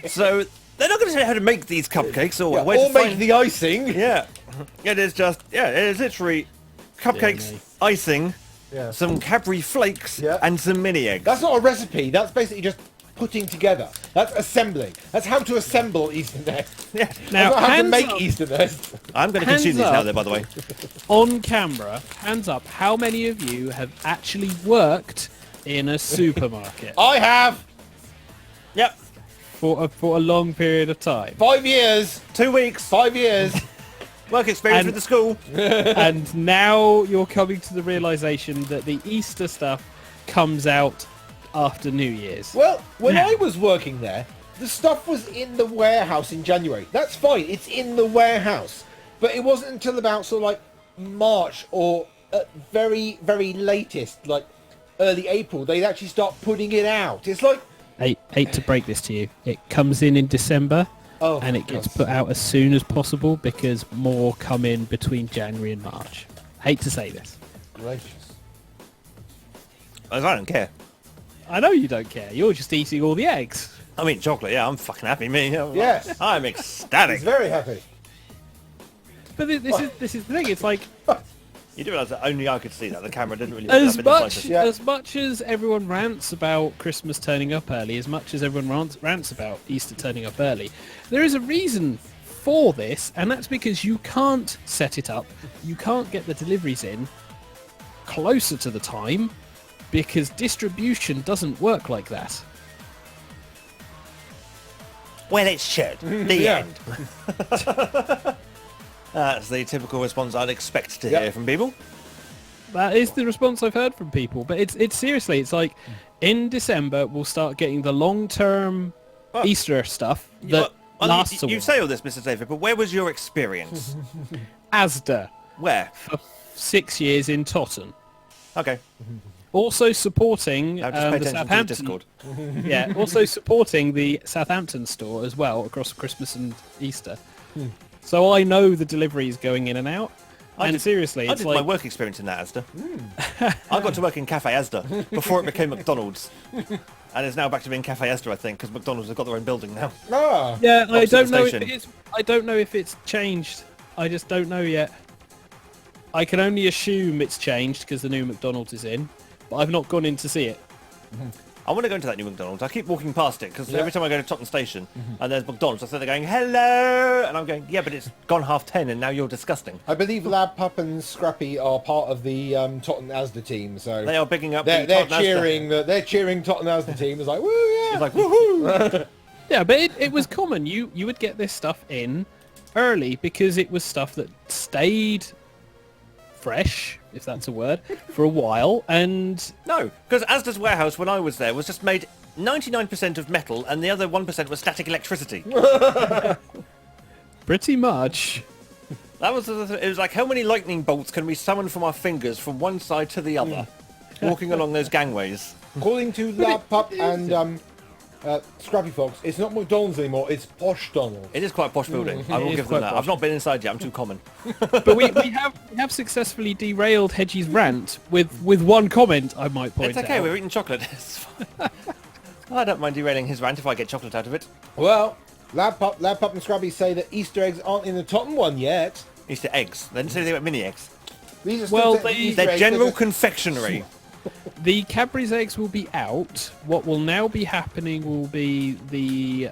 So they're not going to say how to make these cupcakes or Yeah, where or to make find... the icing. Yeah, it is just, it is literally cupcakes, Yeah, icing, Yeah. some Cadbury flakes, Yeah. and some mini eggs. That's not a recipe. That's basically just putting together. That's assembling. That's how to assemble Easter nests. Yeah. That's Now, not how to hands make up, Easter nests. I'm going to Hands consume these now, up. though, by the way. on camera, hands up, how many of you have actually worked in a supermarket I have Yep, for a long period of time? 5 years. 2 weeks, 5 years. work experience And- with the school. And now you're coming to the realization that the Easter stuff comes out after New Year's. Well, when Now- I was working there, the stuff was in the warehouse in January. That's fine. It's in the warehouse. But it wasn't until about sort of like March or at very, very latest, like early April, they'd actually start putting it out. It's like, Hate to break this to you. It comes in December, oh, and it gets yes. put out as soon as possible because more come in between January and March. Hate to say this. Gracious. I don't care. I know you don't care. You're just eating all the eggs. I mean, chocolate, yeah, I'm fucking happy. Me, Yes. I'm ecstatic. He's very happy. But this is the thing. It's like You do realise that only I could see that. The camera didn't really... as pick it up in the much slightest. Yeah. as much as everyone rants about Christmas turning up early, as much as everyone rants about Easter turning up early, there is a reason for this, and that's because you can't set it up. You can't get the deliveries in closer to the time because distribution doesn't work like that. Well, it should. The Yeah. end. That's the typical response I'd expect to Yep. hear from people. That is the response I've heard from people, but it's seriously, it's like in December we'll start getting the long-term Well, Easter stuff that lasts a you while. say all this, Mr. David, but where was your experience? Asda Where? for 6 years in Totten. Okay. Also supporting Now just pay the attention to the Southampton. Discord. Yeah, also supporting the Southampton store as well across Christmas and Easter. So I know the deliveries going in and out. Seriously, I it's did like my work experience in that Asda. I got to work in Cafe Asda before it became McDonald's. And it's now back to being Cafe Asda, I think, because McDonald's have got their own building now. Ah. yeah, I opposite don't the know if station. it's. I don't know if it's changed. I just don't know yet. I can only assume it's changed because the new McDonald's is in, but I've not gone in to see it. I want to go into that new McDonald's. I keep walking past it because Yeah. every time I go to Tottenham Station and there's McDonald's, I see they're going, hello! And I'm going, yeah, but it's gone 10:30 and now you're disgusting. I believe Lab Pup and Scrappy are part of the Tottenham Asda team, so They are bigging up they're the Tottenham Asda. cheering. They're cheering Tottenham Asda team. It's like, woo, yeah. It's like, woohoo! Yeah, but it was common. You would get this stuff in early because it was stuff that stayed fresh, if that's a word, for a while. And No, because Asda's warehouse when I was there was just made 99% of metal and the other 1% was static electricity. pretty much, That was it was like, how many lightning bolts can we summon from our fingers from one side to the other, walking along those gangways? According to Lab Pup and Scrappy Fox, it's not McDonald's anymore. It's Posh Donald. It is quite a posh building. I It will is give quite them that. posh. I've not been inside yet. I'm too common. but we have successfully derailed Hedgie's rant with one comment. I might point It's okay. out. We're eating chocolate. It's fine. I don't mind derailing his rant if I get chocolate out of it. Well, Lab Pup and Scrappy say that Easter eggs aren't in the Tottenham one yet. Easter eggs. They didn't say anything about mini eggs. These are still Well, technically Easter They're eggs, general just- confectionery. The Cadbury's eggs will be out. What will now be happening will be the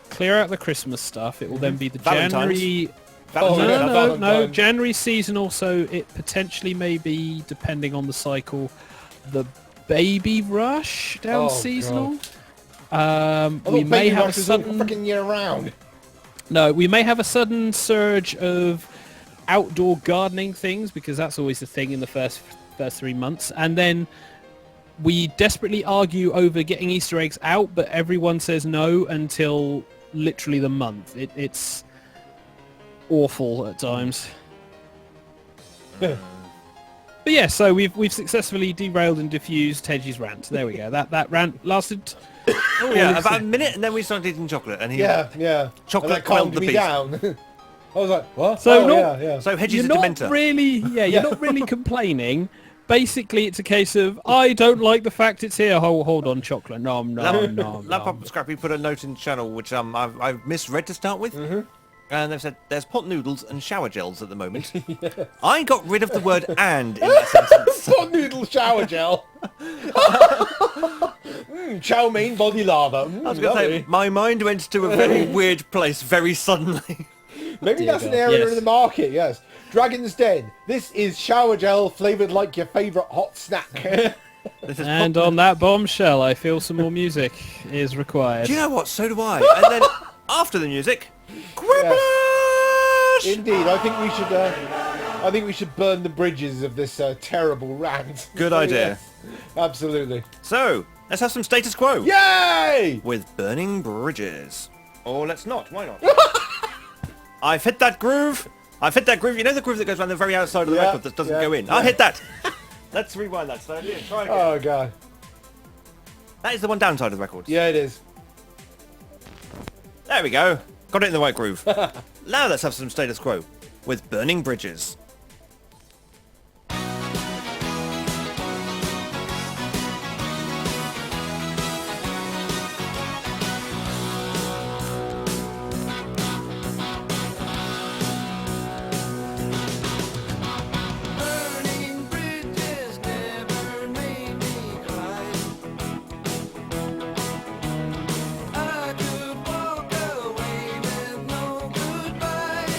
clear out the Christmas stuff. It will then be the Valentine's. January. Oh, Valentine's yeah, stuff. No, Valentine. January seasonal. So it potentially may be, depending on the cycle, the baby rush down Oh, seasonal. I We thought may Baby have a Rush was all sudden. freaking year round. No, we may have a sudden surge of outdoor gardening things because that's always the thing in the first 3 months, and then we desperately argue over getting Easter eggs out, but everyone says no until literally the month. It's awful at times. But yeah, so we've successfully derailed and diffused Hedgie's rant. There we go. That rant lasted. Oh yeah, about a minute, and then we started eating chocolate, and he. Yeah. Chocolate And that quelled calmed the me beast. down. I was like, what? So oh, not- yeah. So Hedges You're a not dementor. really, you're not really complaining. Basically, it's a case of I don't like the fact it's here. Hold on, chocolate. No. Laptop and Scrappy put a note in the channel which I've misread to start with. And they've said there's pot noodles and shower gels at the moment. I got rid of the word "and" in that sentence. Pot noodle shower gel. Chow mein body lava. I was going to say my mind went to a very weird place very suddenly. Maybe Dear that's an God, area yes. in the market, yes. Dragon's Den. This is shower gel flavoured like your favourite hot snack. This is And on that bombshell, I feel some more music is required. Do you know what? So do I. And then after the music, Quiplash! Indeed, I think we should burn the bridges of this terrible rant. Good idea. Yes, absolutely. So let's have some status quo Yay! with burning bridges. Or let's not. Why not? I've hit that groove. You know the groove that goes around the very outside of the Yeah, record that doesn't yeah, go in? yeah. I hit that. Let's rewind that slowly and try again. Oh god. That is the one downside of the record. Yeah, it is. There we go. Got it in the right groove. Now let's have some status quo with burning bridges. Burning bridges never made me cry. I could walk away with no goodbye.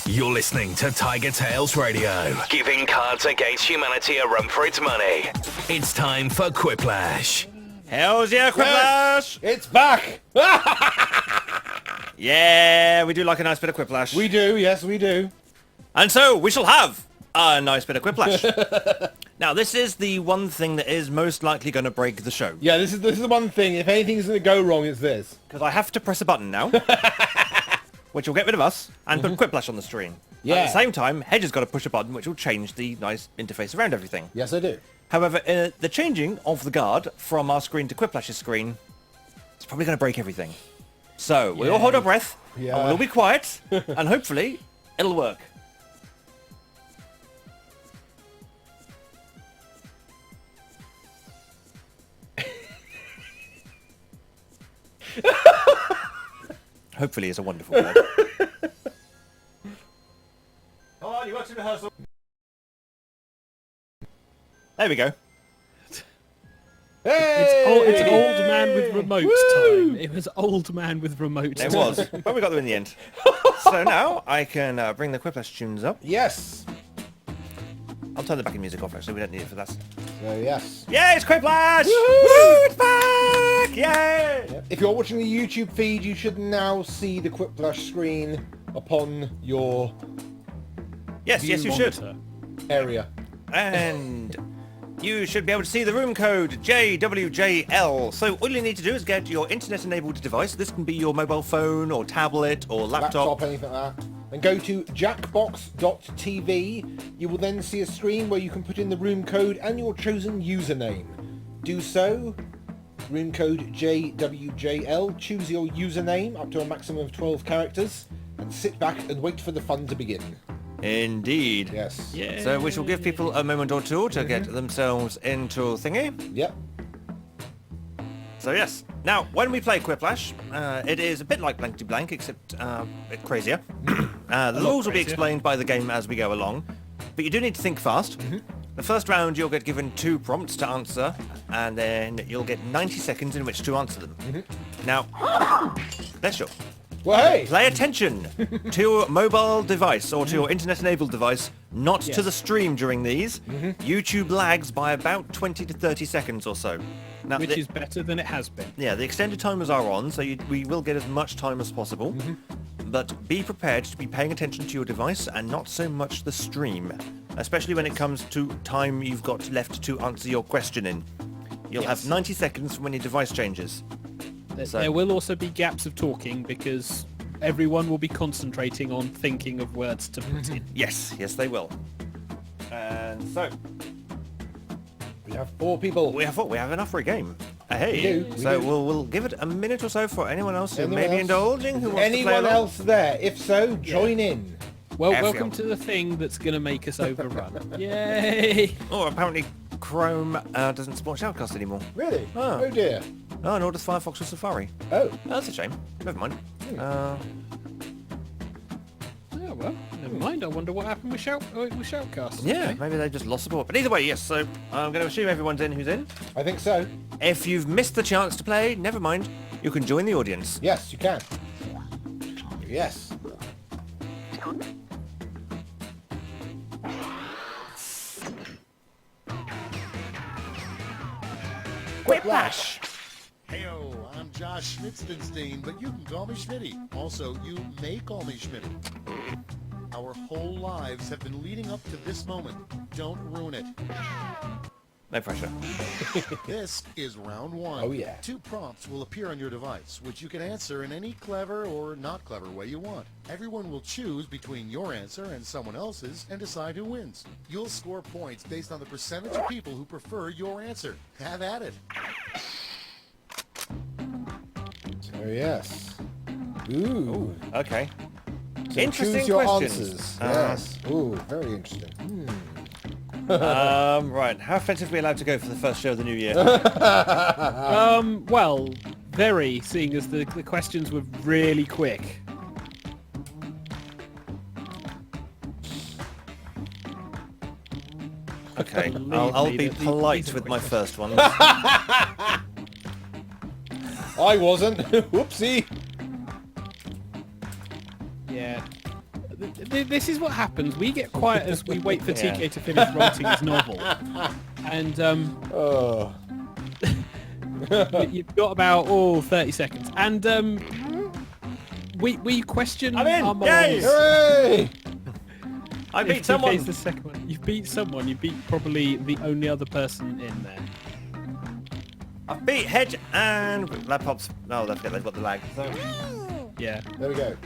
You're listening to TigerTails Radio, giving Cards Against Humanity a run for its money. It's time for Quiplash. Hell's yeah, Quiplash! It's back! Yeah, we do like a nice bit of Quiplash. We do, yes, we do. And so, we shall have a nice bit of Quiplash. Now, this is the one thing that is most likely going to break the show. Yeah, this is the one thing. If anything's going to go wrong, it's this. Because I have to press a button now, which will get rid of us, and put Quiplash on the screen. Yeah. At the same time, Hedge has got to push a button, which will change the nice interface around everything. Yes, I do. However, the changing of the guard from our screen to Quiplash's screen is probably going to break everything. So, we all hold our breath, Yeah. and we'll be quiet, and hopefully, it'll work. Hopefully is a wonderful word. Come on, you got to rehearsal. There we go. Hey! It's old man with remote Woo! time. It was old man with remote It time. was, but we got there in the end. So now I can bring the Quiplash tunes up. Yes. I'll turn the backing music off actually, we don't need it for that. So, yes. Yay, it's Quiplash! Woohoo! Woo, it's back! Yay! If you're watching the YouTube feed, you should now see the Quiplash screen upon your Yes, yes you should. Monitor. area. And you should be able to see the room code JWJL. So all you need to do is get your internet-enabled device. This can be your mobile phone or tablet or Laptop, anything like that. And go to jackbox.tv. You will then see a screen where you can put in the room code and your chosen username. Do so. Room code JWJL. Choose your username up to a maximum of 12 characters. And sit back and wait for the fun to begin. Indeed. Yes. Yeah. So we shall give people a moment or two to get themselves into thingy. Yep. So yes. Now, when we play Quiplash, it is a bit like Blankety Blank, except a bit crazier. The rules will be crazier. explained by the game as we go along, but you do need to think fast. The first round, you'll get given 2 prompts to answer, and then you'll get 90 seconds in which to answer them. Now, bless you. Well, hey! Pay attention to your mobile device or to your internet-enabled device, not to the stream during these. YouTube lags by about 20 to 30 seconds or so. Now, Which is better than it has been. yeah, the extended timers are on, so we will get as much time as possible. But be prepared to be paying attention to your device and not so much the stream, especially when it comes to time you've got left to answer your question in. You'll Yes. have 90 seconds from when your device changes. So- There will also be gaps of talking because everyone will be concentrating on thinking of words to put in. Yes, yes they will. And so, We have 4 people. we have enough for a game. Hey, We do, we so do. we'll give it a minute or so for anyone else who Anyone may be else? indulging, who wants to play Anyone along. else there? If so, join in. Well, Everyone. welcome to the thing that's going to make us overrun. Yay! Oh, apparently Chrome doesn't support Shoutcast anymore. Really? Oh. Oh dear. Oh, nor does Firefox or Safari. Oh. That's a shame. Never mind. Oh, well, never mind. I wonder what happened with Shoutcast. Yeah, Okay. maybe they just lost support. But either way, yes, so I'm going to assume everyone's in who's in. I think so. If you've missed the chance to play, never mind. You can join the audience. Yes, you can. Yes. Quiplash! Heyo, I'm Josh Schmitzenstein, but you can call me Schmitty. Also, you may call me Schmitty. Our whole lives have been leading up to this moment. Don't ruin it. No pressure. This is round 1. Oh, yeah. 2 prompts will appear on your device, which you can answer in any clever or not clever way you want. Everyone will choose between your answer and someone else's and decide who wins. You'll score points based on the percentage of people who prefer your answer. Have at it. So yes. Ooh. Okay. So Interesting choose your questions. answers. Yes. Ooh, very interesting. Right. How offensive are we allowed to go for the first show of the new year? Well, very, seeing as the questions were really quick. Okay. Believe I'll me, be these are polite quick with my questions. first one. I wasn't. Whoopsie. Yeah. This is what happens. We get quiet as we wait for TK to finish writing his novel. And Oh. you've got about 30 seconds. And we question I'm in! our Yay! morals. Hooray! I If beat someone! TK's the second one. You've beat someone. You beat probably the only other person in there. I beat Hedge and laptops. No, don't forget they've got the lag. So. Yeah. There we go.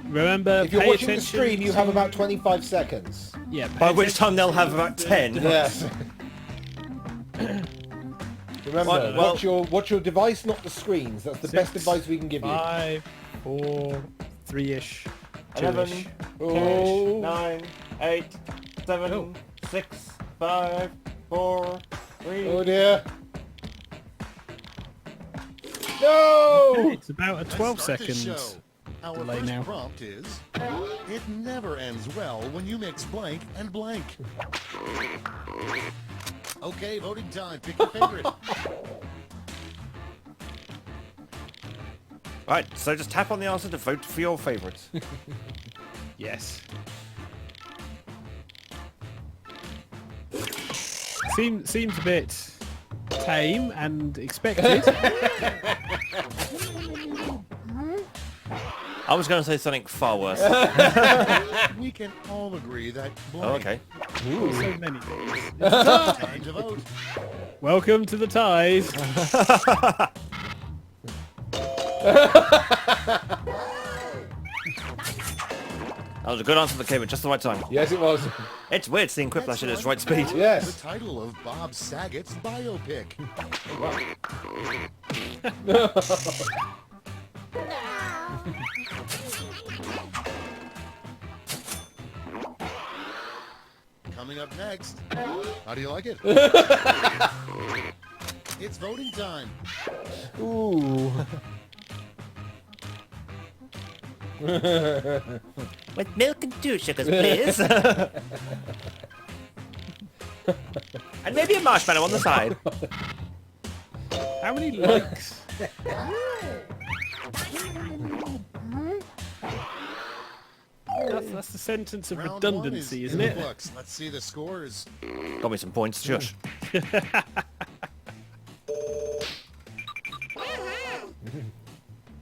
Remember, If you're pay watching the attention stream, you have to- about 25 seconds. Yeah. By pay which attention time they'll to have about 10. Yes. Remember, Well- watch your device, not the screens. That's the best advice we can give you. 5, 4, 3-ish, 11, 2-ish. Oh. 9, 8, 7, Oh. 6, 5, 4, 3. Oh dear. No! It's about a Let's 12 start the seconds. show. Our delay first now. prompt is, it never ends well when you mix blank and blank. Okay, voting time. Pick your favorite. Right, so just tap on the answer to vote for your favourites. Yes. Seems a bit tame and expected. I was going to say something far worse. We can all agree that blank. Oh, okay. So many things. Time to vote. Welcome to the ties. That was a good answer that came at just the right time. Yes, it was. It's weird seeing Quiplash at its right speed. Yes. The title of Bob Saget's biopic. Coming up next. How do you like it? It's voting time. Ooh. With milk and 2 sugars, please. And maybe a marshmallow on the side. How many likes? That's the sentence of Round redundancy, 1 isn't in it? the books. Let's see the scores. Got me some points, shush.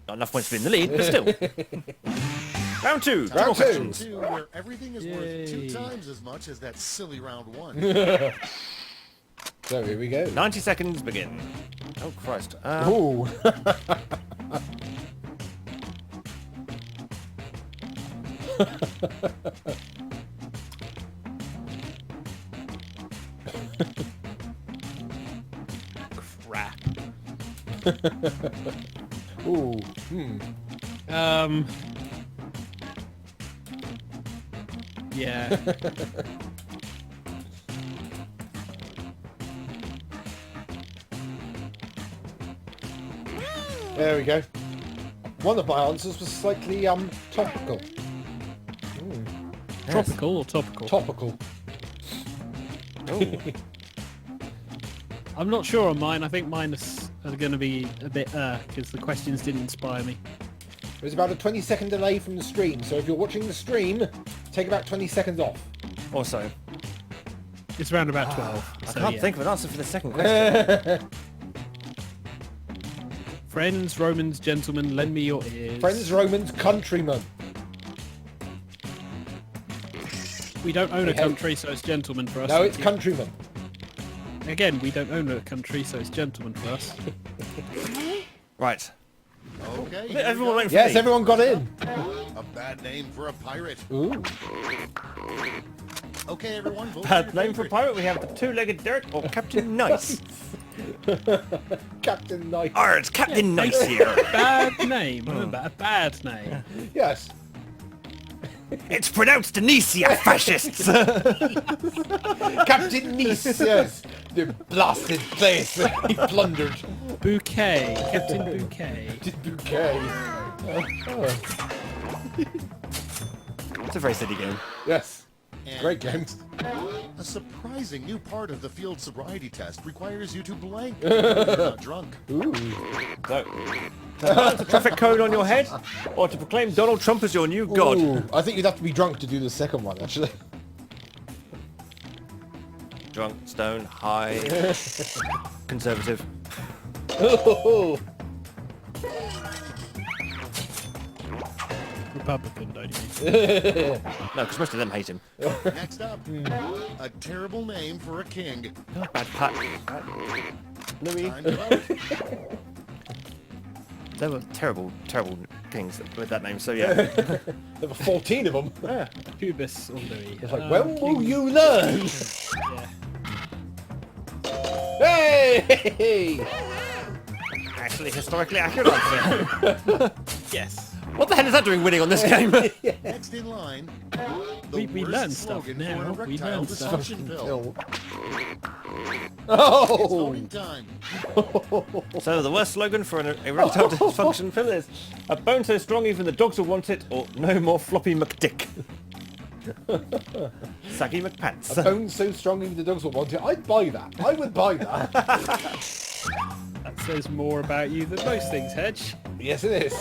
Not enough points to be in the lead, but still. Round 2. Round 2. Round 2, where everything is worth 2 Yay. times as much as that silly round 1. So here we go. 90 seconds begin. Oh, Christ. Ooh. Crap. Ooh. Yeah. There we go. One of my answers was slightly topical. Tropical or topical? Topical. I'm not sure on mine. I think mine are going to be a bit because the questions didn't inspire me. There's about a 20-second delay from the stream, so if you're watching the stream, take about 20 seconds off. Also, It's around about 12. I so can't yeah. think of an answer for the second question. Friends, Romans, gentlemen, lend me your ears. Friends, Romans, countrymen. We don't own a Hey, hey. country, so it's gentlemen for us. No, it's countrymen. Again, we don't own a country, so it's gentlemen for us. Right. Okay, here we Everyone go. went for Yes, me. everyone got in. A bad name for a pirate. Ooh. Okay, everyone, vote Bad for your name for a favorite. pirate, we have the two-legged Dirt or Captain Nice. Captain Knight. Arr, it's Captain Nice here. Bad name. Remember, a bad name. Yes. It's pronounced Denicia, fascists. Captain Nice, yes. The blasted place he plundered. Bouquet. Captain Bouquet. Bouquet. It's a very silly game. Yes. And Great game. a surprising new part of the field sobriety test requires you to blank when you're not drunk. So, to balance a traffic code on your head, or to proclaim Donald Trump as your new god. Ooh, I think you'd have to be drunk to do the second one, actually. Drunk, stone, high, conservative. Republican, don't you? No, because most of them hate him. Next up, a terrible name for a king. Bad Pat. Louis. Time to vote. There were terrible, terrible kings with that name, so yeah. There were 14 of them. Yeah. Pubis or Louis. It's like, when will you learn? Hey! Actually, historically accurate answer. Yes. What the hell is that doing winning on this game? Next in line, We the learn worst stuff slogan now. for an We erectile learn stuff. dysfunction pill. It's Oh! voting time. So the worst slogan for an erectile dysfunction pill is a bone so strong even the dogs will want it, or no more floppy McDick. Saggy McPants. A bone so strong even the dogs will want it. I'd buy that. I would buy that. That says more about you than most things, Hedge. Yes, it is.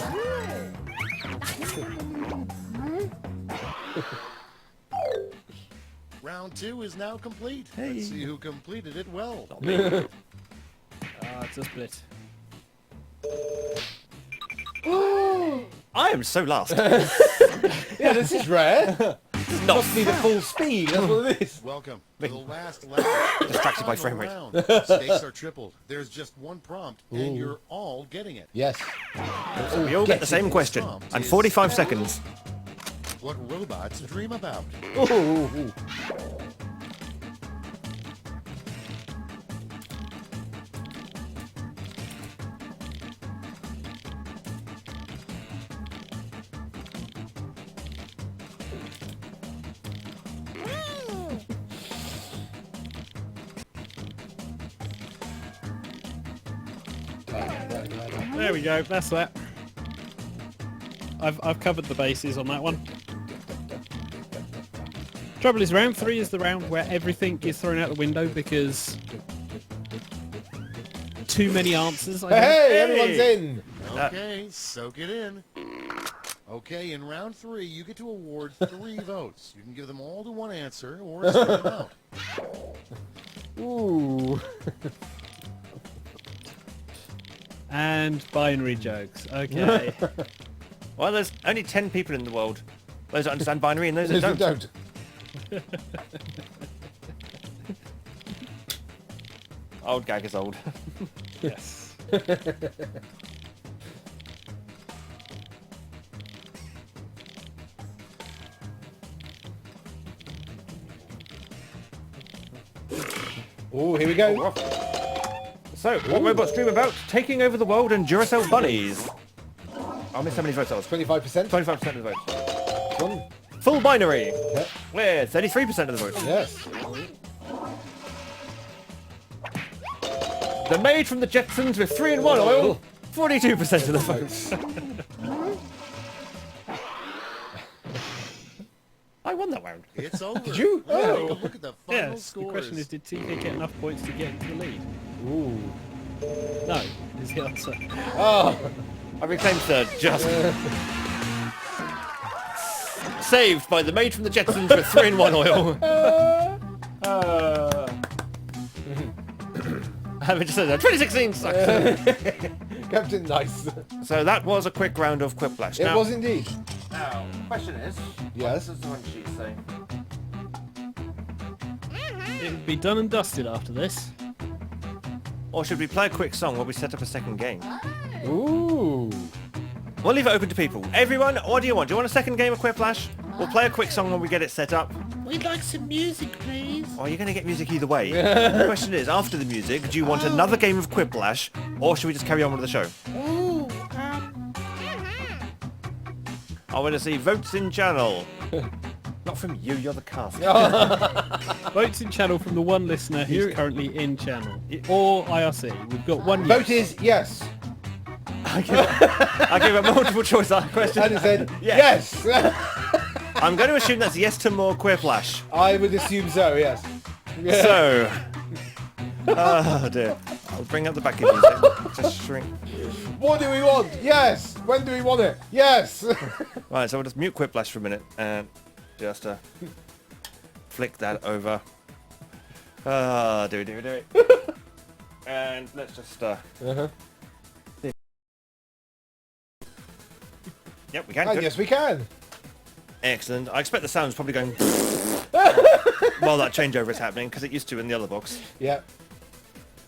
Round 2 is now complete. Let's see who completed it well. It's a split. I am so last. Yeah, this is rare. Not Must be the full speed. That's what it is. Welcome to the last lap. Distracted by frame Final rate. round. Stakes are tripled. There's just one prompt, and you're all getting it. Yes. We all get the same question. And 45 seconds. What robots dream about? Ooh. There we go. That's that. I've covered the bases on that one. Trouble is, round 3 is the round where everything is thrown out the window because too many answers. I think. Hey, everyone's in. Okay, soak it in. Okay, in round 3, you get to award 3 votes. You can give them all to one answer or spread them out. Ooh. And binary jokes. Okay. Well, there's only 10 people in the world. Those that understand binary and those that Those don't. that don't. Old gag is old. Yes. Oh, here we go. So, what robots dream about? Taking over the world and Duracell bunnies. I missed how many votes that was. 25%. 25% of the votes. One. Full binary. Yep. We're 33% of the votes. Yes. The maid from the Jetsons with 3-in-1 oil. 42% of the votes. I won that round. It's over. Did you? Let's take a Oh. look at the final Yes. The scores. question is, did TK get enough points to get into the lead? Ooh. No, is the answer. Oh. I reclaimed third, just. Saved by the maid from the Jetsons with 3-in-1 oil. I just said that. 2016 sucks. Captain Nice. So that was a quick round of Quiplash. It was indeed. Now, question is, Yes. what does the one sheet say? It'll be done and dusted after this. Or should we play a quick song while we set up a second game? Ooh. We'll leave it open to people. Everyone, what do you want? Do you want a second game of Quiplash? We'll play a quick song when we get it set up. We'd like some music, please. Or you're going to get music either way. The question is, after the music, do you want another game of Quiplash, or should we just carry on with the show? Ooh, I want to see votes in channel. Not from you, you're the cast. Votes in channel from the one listener who's currently in channel. Or IRC. We've got one Vote yes. is yes. I gave a multiple choice question. And it said yes. I I'm going to assume that's yes to more Quiplash. I would assume so, yes. So, oh dear. I'll bring up the backing music. Just shrink. What do we want? Yes! When do we want it? Yes! Right, so we'll just mute Quiplash for a minute and just flick that over. Do it. And let's just Uh-huh. Yep, we can. Oh, Good. yes, we can. Excellent. I expect the sound's probably going while that changeover is happening, because it used to in the other box. Yeah.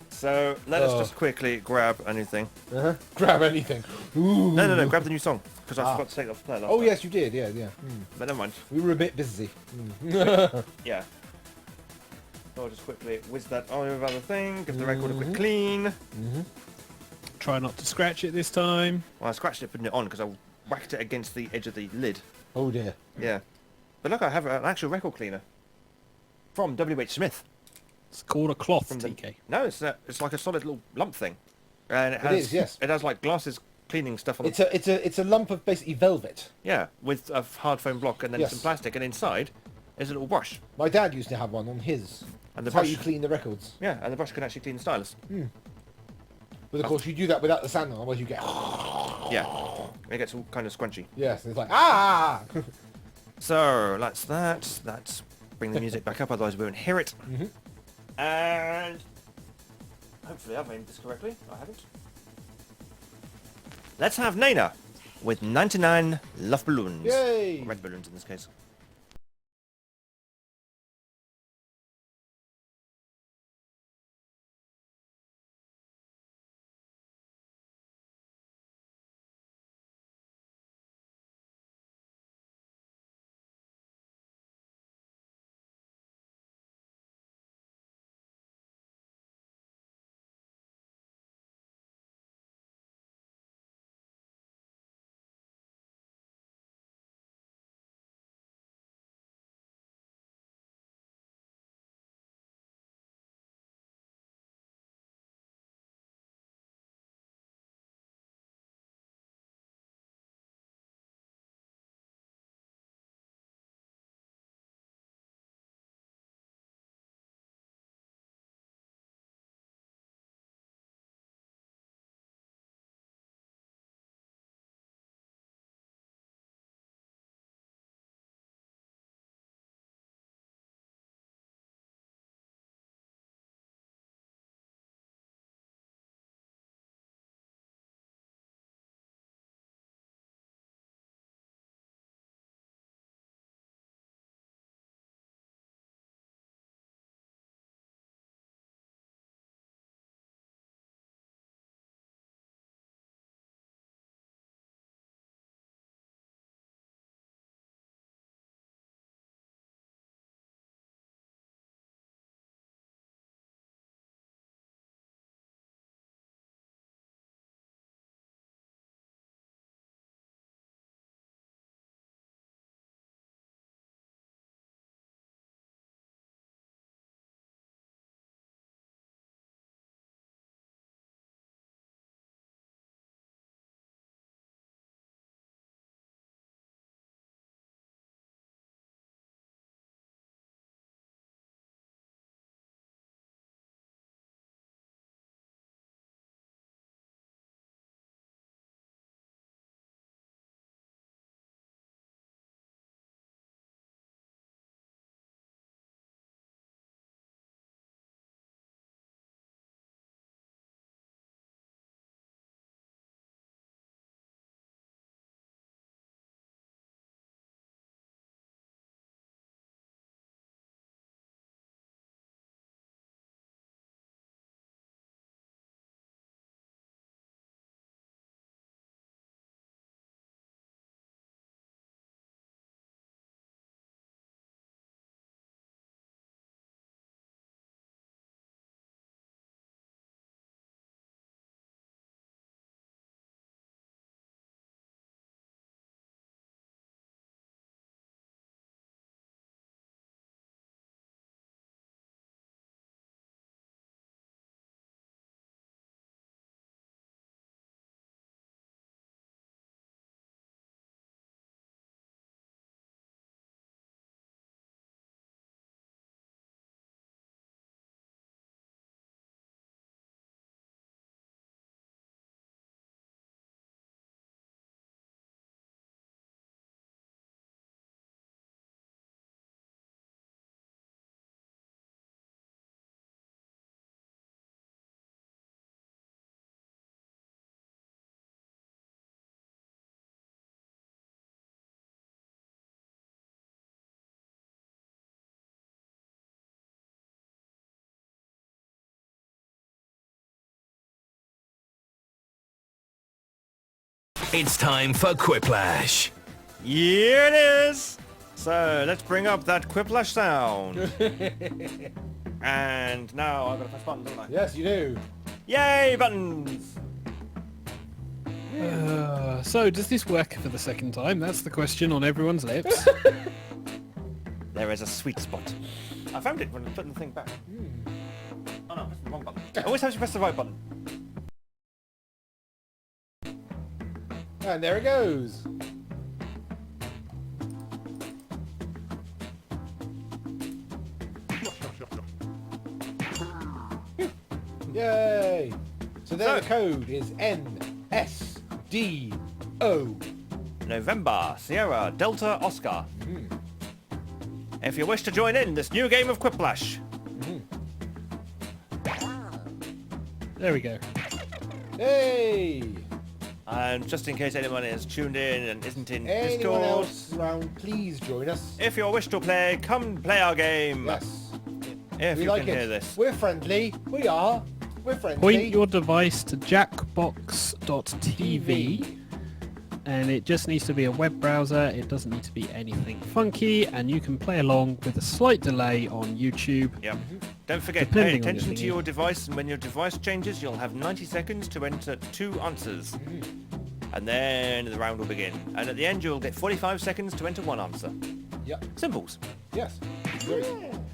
So let us Oh. just quickly grab anything. Uh-huh. Grab anything. Ooh. No, grab the new song, because I forgot to take it off the player last Oh, time. yes, you did. Yeah, yeah. But never mind. We were a bit busy. Mm. Yeah. So I'll just quickly whiz that over the thing, give the record a quick clean. Try not to scratch it this time. Well, I scratched it putting it on because I whacked it against the edge of the lid. Oh, dear. Yeah. But look, I have an actual record cleaner. From W.H. Smith. It's called a cloth, From the- TK. No, it's like a solid little lump thing. And it It has, is, yes. It has like glasses cleaning stuff on It's a lump of basically velvet. Yeah, with a hard foam block and then Yes. some plastic, and inside is a little brush. My dad used to have one on his. And the That's how brush, you clean the records. yeah, and the brush can actually clean the stylus. But of course, you do that without the sand on, otherwise you get... Yeah, it gets all kind of scrunchy. Yes, it's like, ah! So that's that. Let's bring the music back up, otherwise we won't hear it. And hopefully I've aimed this correctly. I haven't. Let's have Nana with 99 love balloons. Yay! Red balloons in this case. It's time for Quiplash. Here it is. So let's bring up that Quiplash sound. And now I've got to press buttons, don't I? Yes, you do. Yay, buttons! So does this work for the second time? That's the question on everyone's lips. There is a sweet spot. I found it when I put the thing back. Oh no, I pressed the wrong button. I always have to press the right button. And there it goes. Yay! So there the code is NSDO. November, Sierra, Delta, Oscar. If you wish to join in this new game of Quiplash. There we go. Hey! And just in case anyone is tuned in and isn't in Anyone Discord, else around, please join us. if you wish to play, come play our game. Yes. If We you like can it. hear this. We're friendly. We are. We're friendly. Point your device to jackbox.tv and it just needs to be a web browser. It doesn't need to be anything funky and you can play along with a slight delay on YouTube. Yep. Don't forget, Depending pay on your attention to thingy. your device, and when your device changes, you'll have 90 seconds to enter 2 answers. And then the round will begin. And at the end, you'll get 45 seconds to enter 1 answer. Yep. Simples. Yes.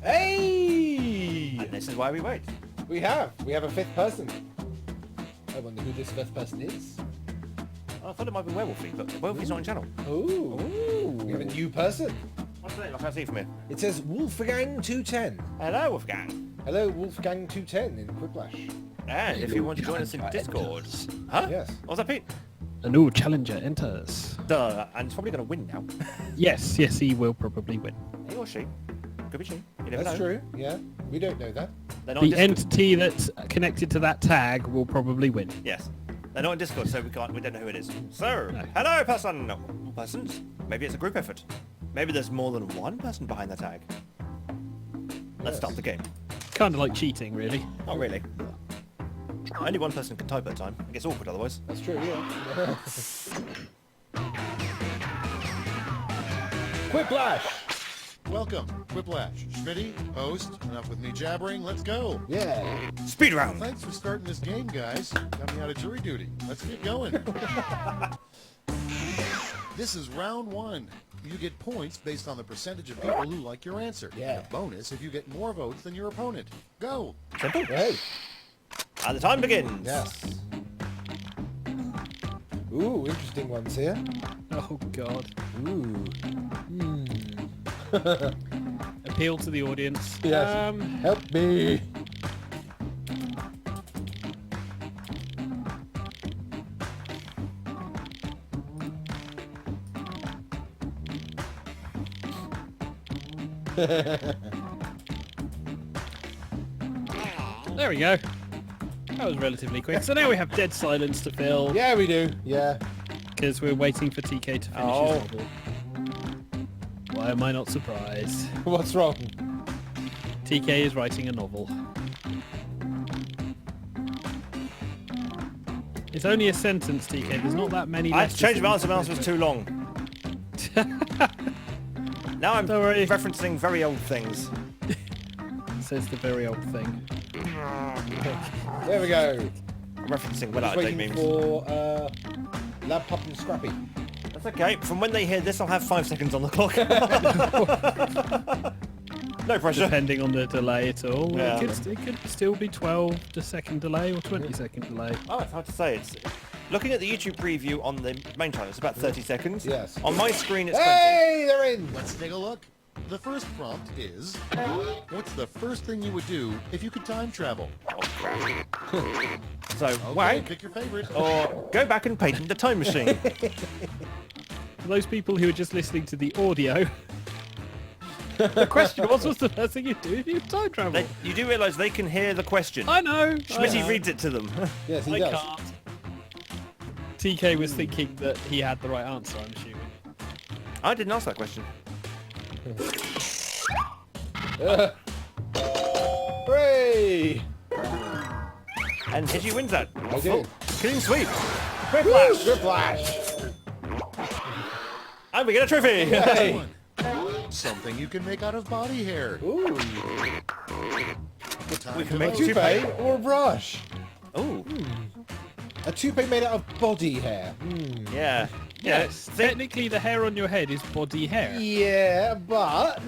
Hey! And this is why we wait. We have a fifth person. I wonder who this fifth person is. Oh, I thought it might be Werewolfie, but Werewolfie's not on channel. Ooh. We have a new person. What's the name? I can't see from here. It says Wolfgang210. Hello, Wolfgang. Hello, Wolfgang210 in Quiplash. And if you want to join us in Discord. Huh? Yes. What's that, Pete? A new challenger enters. Duh, and it's probably going to win now. Yes, he will probably win. He or she. Could be she. You never That's know. true. Yeah. We don't know that. They're not in The Discord. entity that's connected to that tag will probably win. Yes. They're not in Discord, so we don't know who it is. So, No. hello, person. No, persons. Maybe it's a group effort. Maybe there's more than one person behind the tag. Let's Yes. start the game. Kind of like cheating, really. Not really. Only one person can type at a time. It gets awkward otherwise. That's true, yeah. Quiplash! Welcome, Quiplash. Schmitty, host. Enough with me jabbering. Let's go. Yeah. Speed round. Thanks for starting this game, guys. Got me out of jury duty. Let's get going. This is round 1. You get points based on the percentage of people who like your answer. Yeah. And a bonus if you get more votes than your opponent. Go. Simple. Hey. And the time begins. Yes. Ooh, interesting ones here. Oh, God. Ooh. Appeal to the audience. Yes. Help me. There we go. That was relatively quick. So now we have dead silence to fill Yeah, we do. Yeah. because we're waiting for TK to finish Oh. his novel. Why am I not surprised? What's wrong? TK is writing a novel. It's only a sentence, TK. There's not that many. I had to change my answer. My left. answer was too long. Now I'm Don't worry. referencing very old things. Says the very old thing. There we go. I'm referencing well Just out of date waiting memes. for Lab Pup and Scrappy. That's okay. From when they hear this, I'll have 5 seconds on the clock. No pressure. Depending on the delay at all. Yeah. It could still be 12 second delay or 20-second delay. Oh, it's hard to say. It's looking at the YouTube preview on the main channel. It's about 30 seconds. Yes. On my screen, it's 20. Hey, they're in. Let's take a look. The first prompt is, what's the first thing you would do if you could time travel? So, Okay, wank pick your favorite. or go back and patent the time machine. For those people who are just listening to the audio, the question was, what's the first thing you do if you time travel? You do realise they can hear the question. I know. Schmitty reads it to them. Yes, he I does. can't. TK was thinking that he had the right answer, I'm assuming. I didn't ask that question. Hooray! And Hidgy wins that. I did. Clean sweep. Quiplash! Quiplash! And we get a trophy! Hey. One. Something you can make out of body hair. Ooh. Time We can to make vote. Toupee or a brush? Ooh, A toupee made out of body hair. yeah. Yes, Yeah, technically the hair on your head is body hair. Yeah, but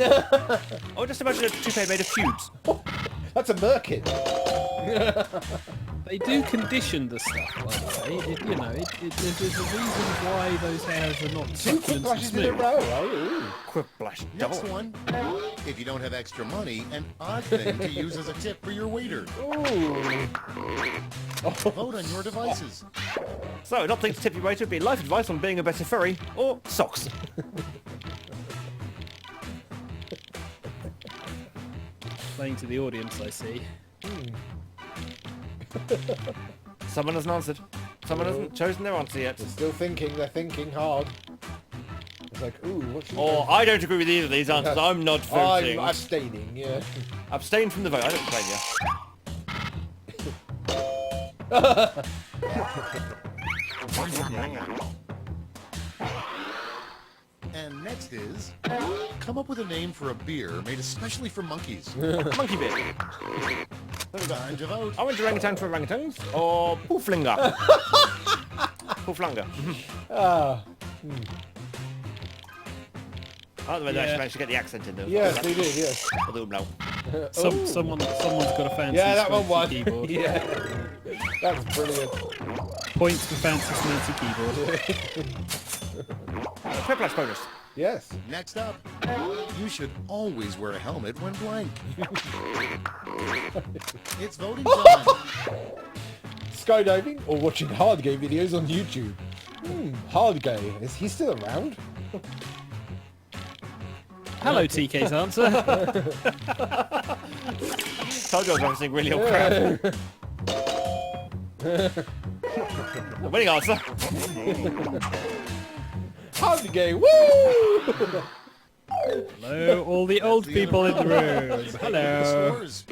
or just imagine a toupee made of pubes. that's a merkin. They do condition the stuff, by the way. There's a reason why those hairs are not Two quick succulent and flashes in a smooth. row, right? Ooh. Quiplash Next double. one. If you don't have extra money, an odd thing to use as a tip for your waiter. Ooh. Vote on your devices. So, not things to tip your waiter would be life advice on being a better furry, or socks. Playing to the audience, I see. Someone hasn't answered. Someone hasn't chosen their answer yet. Still thinking, they're thinking hard. It's like, ooh, what should we Or go? I don't agree with either of these answers. I'm not voting. I'm abstaining, yeah. Abstain from the vote. I don't blame you. And next is, come up with a name for a beer made especially for monkeys. Monkey bit. Time to vote. I went orangutan for orangutans, or pooflinger. Pooflanger. Ah, I don't know whether I Yeah. should manage to get the accent in there. yes, they did, yes. Or the umlaut. Ooh. Someone's got a fancy Yeah, that one smancy won. keyboard. Yeah. That was brilliant. Points for fancy smancy keyboard. Quiplash bonus. Yes. Next up, you should always wear a helmet when blank. It's voting time. Skydiving or watching hard game videos on YouTube. Hard game. Is he still around? Hello, TK's answer. Told you I was having something really old crap. The winning answer. Hard game. Woo! Hello, all the old people in the room. Hello. Scores.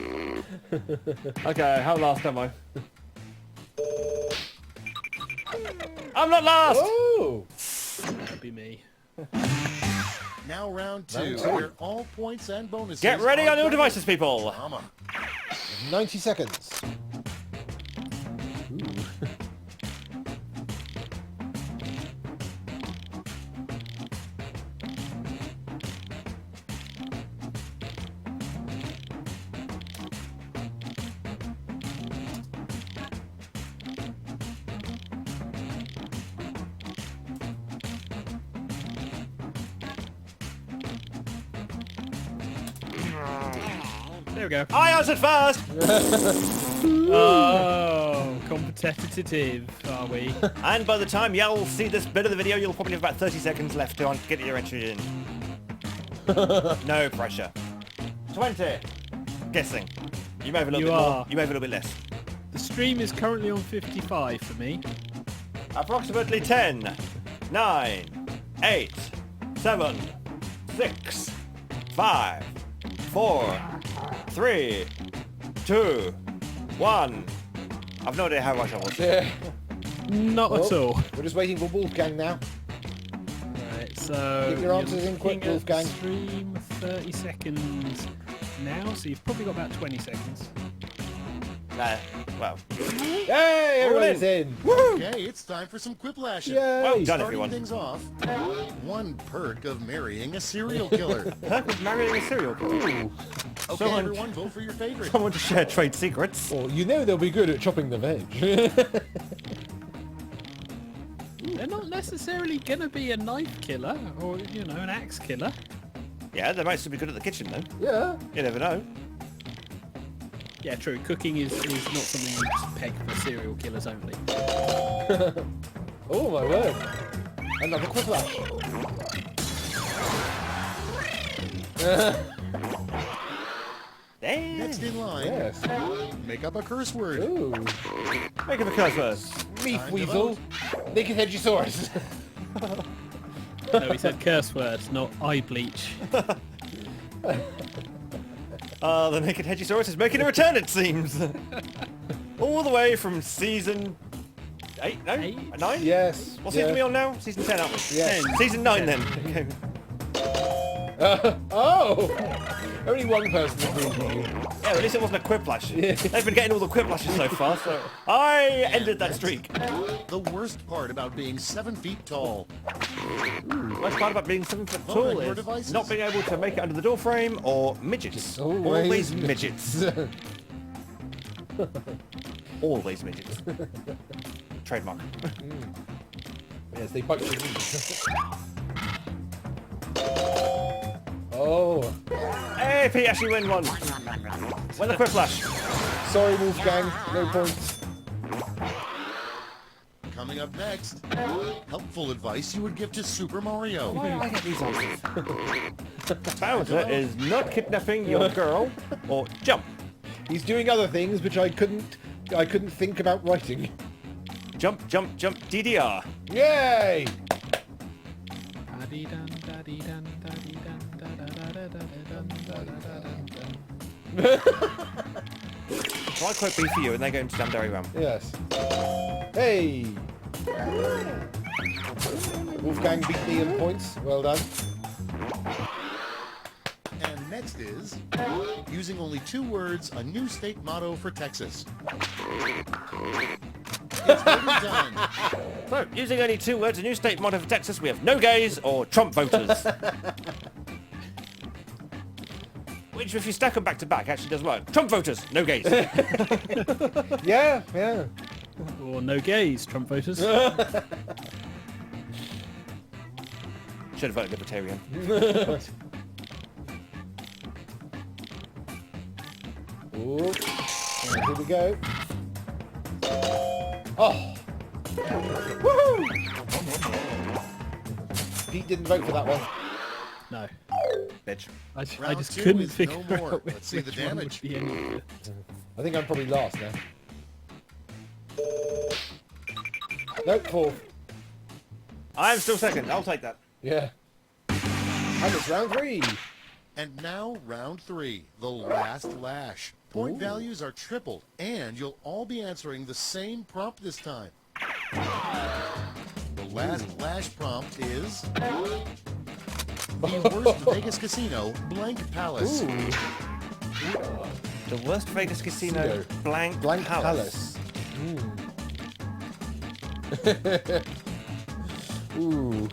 Okay, how last am I? I'm not last! Oh! That'd be me. Now round two, Round two. where all points and bonuses. Get ready are on your doubled. devices, people! Drama. 90 seconds. There we go. I answered first! Oh, competitive, are we? And by the time y'all see this bit of the video, you'll probably have about 30 seconds left to get your entry in. No pressure. 20. Guessing. You may have a little You bit more. are. You may have a little bit less. The stream is currently on 55 for me. Approximately 10, 9, 8, 7, 6, 5, 4, 3, 2, 1. I've no idea how much I was. Yeah. Not at Oh, all. We're just waiting for Wolfgang now. Right, so Get your answers you're in quick, looking at the Wolfgang. Stream 30 seconds now, so you've probably got about 20 seconds. Nah, well. Hey, everybody's in. Okay, it's time for some quiplash. Yay. Well done, Starting everyone. things off, one perk of marrying a serial killer. Perk of marrying a serial killer. Okay, Someone- everyone, vote for your favorite. Someone to share trade secrets. Well, you know they'll be good at chopping the veg. They're not necessarily going to be a knife killer or, an axe killer. Yeah, they might still be good at the kitchen though. Yeah. You never know. Yeah, true. Cooking is not something you just peg for serial killers only. Oh my word. Another quiplash. Damn. Next in line, Yes. make up a curse word. Ooh. Make up a curse word. Meat Time to weasel. Naked Hedgeosaurus. No, he said curse words, not eye bleach. The naked Hedgeosaurus is making a return, it seems. All the way from season 8? No? Eight? 9? Yes. What season are we on now? Season 10, aren't we? Yeah. 10. Season 9 then. Okay. Oh! Only one person agreed with you. Yeah, at least it wasn't a quiplash. They've been getting all the quiplashes so far, so I ended that streak. The worst part about being 7 feet tall. Worst part about being 7 foot Vote tall on your is devices. not being able to make it under the door frame or midgets. Always midgets. Always midgets. Trademark. Yes, they bite your meat. Oh. Hey, Pete actually win one. Win the quiplash. Sorry, Wolfgang. No points. Coming up next, helpful advice you would give to Super Mario. I get these answers. Bowser is not kidnapping your girl or jump. He's doing other things which I couldn't think about writing. Jump, jump, jump, DDR. Yay! Da-dee-dun, da-dee-dun, da-dee-dun, da-da-da-da-da-dun, da-da-da-dun. So I quote B for you and they go into Damn Ram. Yes. Hey! Wolfgang beat me in points. Well done. And next is using only 2 words, a new state motto for Texas. It's already done. So, using only 2 words, a new state motto for Texas, we have no gays or Trump voters. Which, if you stack them back to back, actually does work. Trump voters, no gays. Yeah, yeah. Or no gays, Trump voters. Should have voted Libertarian. Ooh. And here we go. Oh! Woohoo! Pete didn't vote for that one. No. Bitch. I Round just 2 couldn't is figure no more. out Let's see the which one would damage. be any good. I think I'm probably last now. Nope, 4th. I'm still second, I'll take that. Yeah. And it's round 3. And now round 3, the last lash. Point Ooh. values are tripled, and you'll all be answering the same prompt this time. The last lash prompt is the worst Vegas casino, Blank Palace. Ooh. The worst Vegas casino, Casino. blank, Blank palace. Palace. Ooh.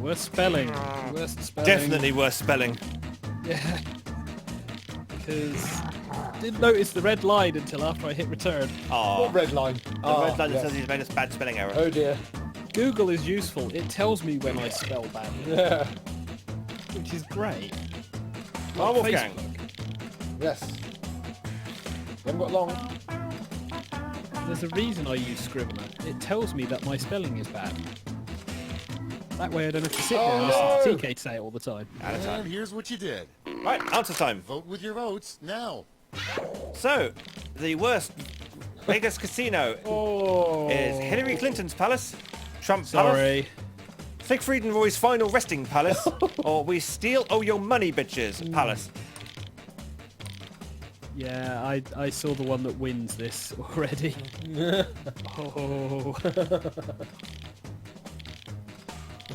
Worst spelling. Worst spelling. Definitely worse spelling. Yeah. Because didn't notice the red line until after I hit return. Aw. What red line? The red line that says he's made a bad spelling error. Oh dear. Google is useful. It tells me when I spell badly, Yeah. which is great. Oh, Like Wolfgang. Facebook. Yes. You haven't got long. There's a reason I use Scrivener. It tells me that my spelling is bad. That way I don't have to sit there and listen no! to TK say it all the time. Out of And time. here's what you did. Right, answer time. Vote with your votes now. So, the worst Vegas casino Oh. is Hillary Clinton's palace, Trump's palace, Sorry. Siegfried and Roy's final resting palace, or we steal all your money bitches palace. Yeah, I saw the one that wins this already. Oh.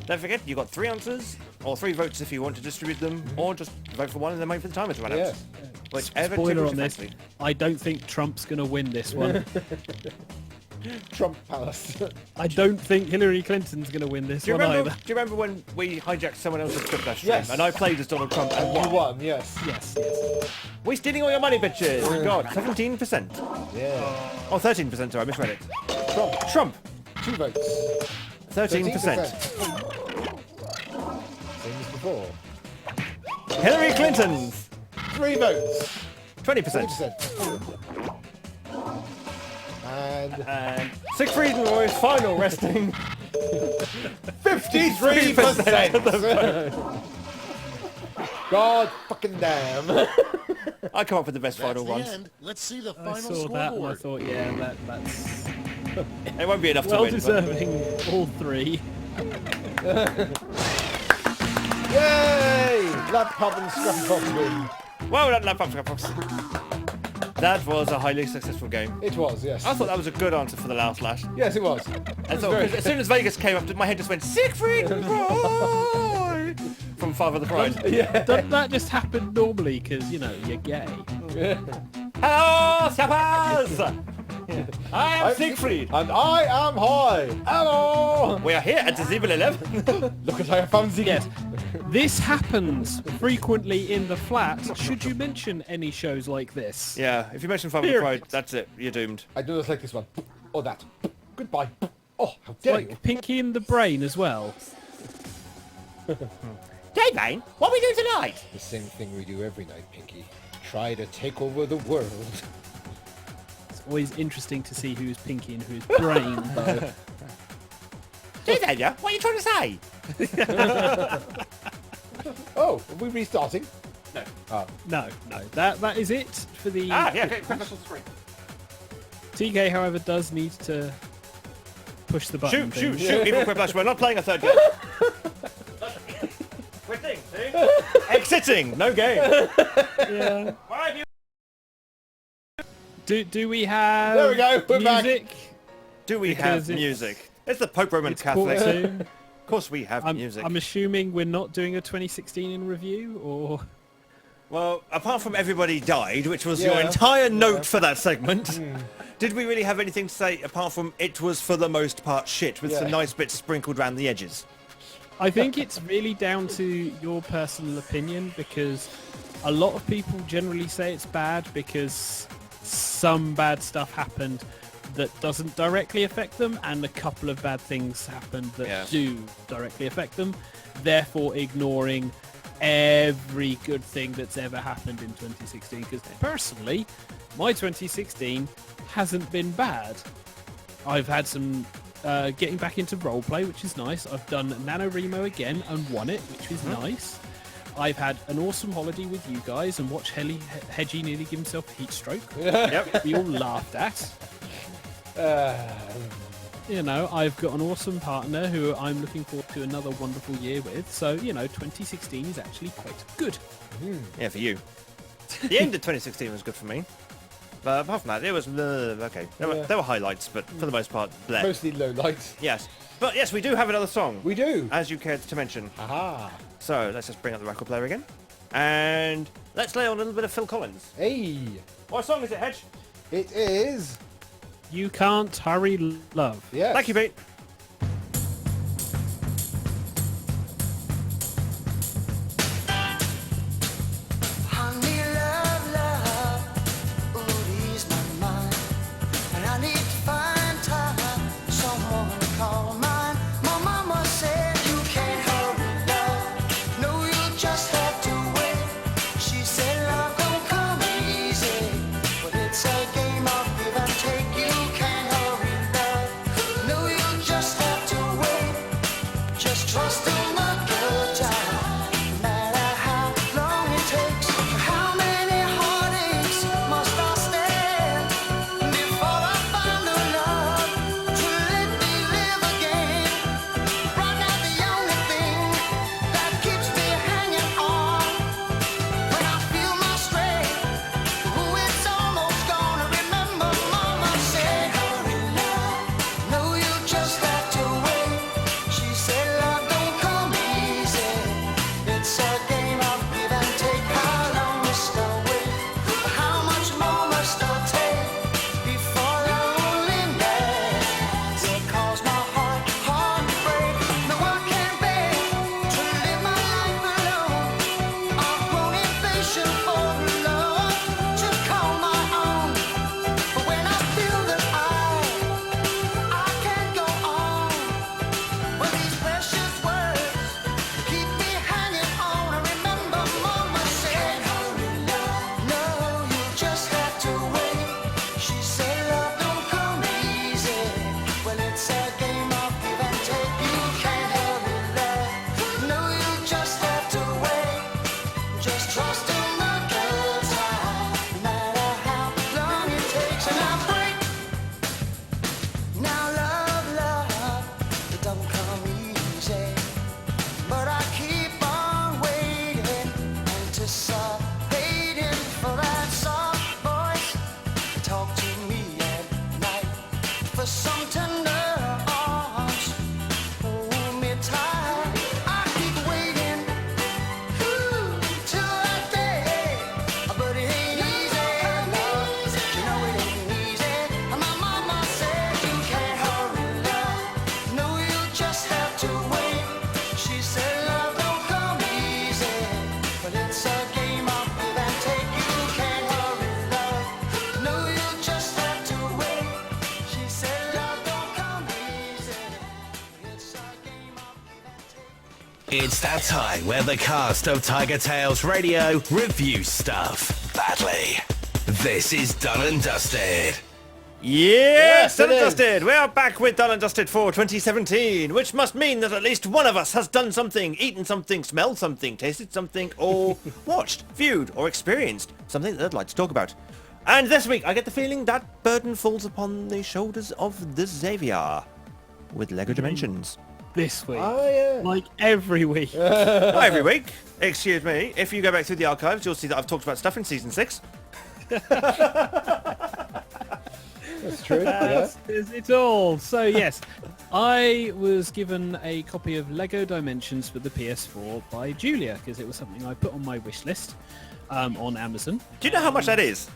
Don't forget, you got 3 answers, or 3 votes if you want to distribute them, or just vote for one and then wait for the timer to run out. Yes. Whichever Spoiler tickles on your this. fancy. I don't think Trump's going to win this one. Trump Palace. I don't think Hillary Clinton's going to win this Do you, one remember, either. do you remember when we hijacked someone else's Quiplash stream Yes. and I played as Donald Trump and You won? won, yes. Yes, yes. We stealing all your money, bitches! Oh my god, 17%. Yeah. Oh, 13%, sorry, I misread it. Trump. Trump, 2 votes. 13%. Same as before. Hillary Clinton's, 3 votes. 20%. 20%. And And Siegfried and Roy's final resting, 53%. God fucking damn. I come up with the best That's final the ones. end. Let's see the I final saw that and I scoreboard. thought, yeah, that's It won't be enough to well win. but- deserving, all 3. Yay! Lap Pub and Scruffy Fox win. Well done, Fox. That was a highly successful game. It was, yes. I thought that was a good answer for the last lash. Yes, it was. And so, 'cause as soon as Vegas came up, my head just went, Siegfried Roy! From Father of the Bride. Yeah. Doesn't that just happen normally because, you know, you're gay? Hello, Sappers! I am Siegfried. And I am High. Hello. We are here at the Zebel 11. Look at I have found Ziggy. Yes. This happens frequently in the flat. Should you mention any shows like this? Yeah, if you mention Father of the Bride, that's it. You're doomed. I do not like this one. Or that. Goodbye. Oh, how It's dare like you. Pinky in the Brain as well. Daybane, what are we doing tonight? The same thing we do every night, Pinky. Try to take over the world. It's always interesting to see who's Pinky and who's Brain, though. Xavier, what are you trying to say? Oh, are we restarting? No. Oh. No, that is it for the... Okay, quick, that's on the screen. TK, however, does need to push the button. Shoot, thing. Evil Quick Flash, we're not playing a third game. Quitting, see? Exiting, no game. Yeah. Why have you... Do we have There we go, we're back. music? Do we Because have it's- music? It's the Pope Roman It's Catholic. quarter two. Of course we have music. I'm assuming we're not doing a 2016 in review, or... Well, apart from Everybody Died, which was your Yeah. entire note for that segment, did we really have anything to say apart from it was for the most part shit with some Yeah. nice bits sprinkled around the edges? I think it's really down to your personal opinion, because a lot of people generally say it's bad because some bad stuff happened that doesn't directly affect them, and a couple of bad things happened that Yeah. do directly affect them, therefore ignoring every good thing that's ever happened in 2016. Because personally, my 2016 hasn't been bad. I've had some getting back into roleplay, which is nice. I've done NaNoWriMo again and won it, which is nice. I've had an awesome holiday with you guys and watched Hedgie nearly give himself a heat stroke. Yep. We all laughed at. You know, I've got an awesome partner who I'm looking forward to another wonderful year with. So, you know, 2016 is actually quite good. Yeah, for you. The end of 2016 was good for me. But apart from that, it was okay. There were highlights, but for the most part, bleh. Mostly low lights. Yes. But yes, we do have another song, We do. as you cared to mention. Aha. So let's just bring up the record player again. And let's lay on a little bit of Phil Collins. Hey. What song is it, Hedge? It is. You Can't Hurry Love. Yes. Thank you, Pete. Honey, love, love, ooh, ease my mind. And I need to find time, someone to call mine. My mama said you can't hurry love. No, you just have to wait. She said love don't come easy, but it's a game of give and take. You can't hurry love. No, you just It's that time where the cast of TigerTails Radio reviews stuff badly. This is Done and Dusted. Yes, Done it and is. Dusted. We are back with Done and Dusted for 2017, which must mean that at least one of us has done something, eaten something, smelled something, tasted something, or watched, viewed, or experienced something that I'd like to talk about. And this week, I get the feeling that burden falls upon the shoulders of the Xavier with LEGO Dimensions. This week. Oh, yeah. Like every week. Not every week. Excuse me. If you go back through the archives, you'll see that I've talked about stuff in Season 6. That's true. Yeah. Is it all? So yes, I was given a copy of Lego Dimensions for the PS4 by Julia because it was something I put on my wish list on Amazon. Do you know how much that is?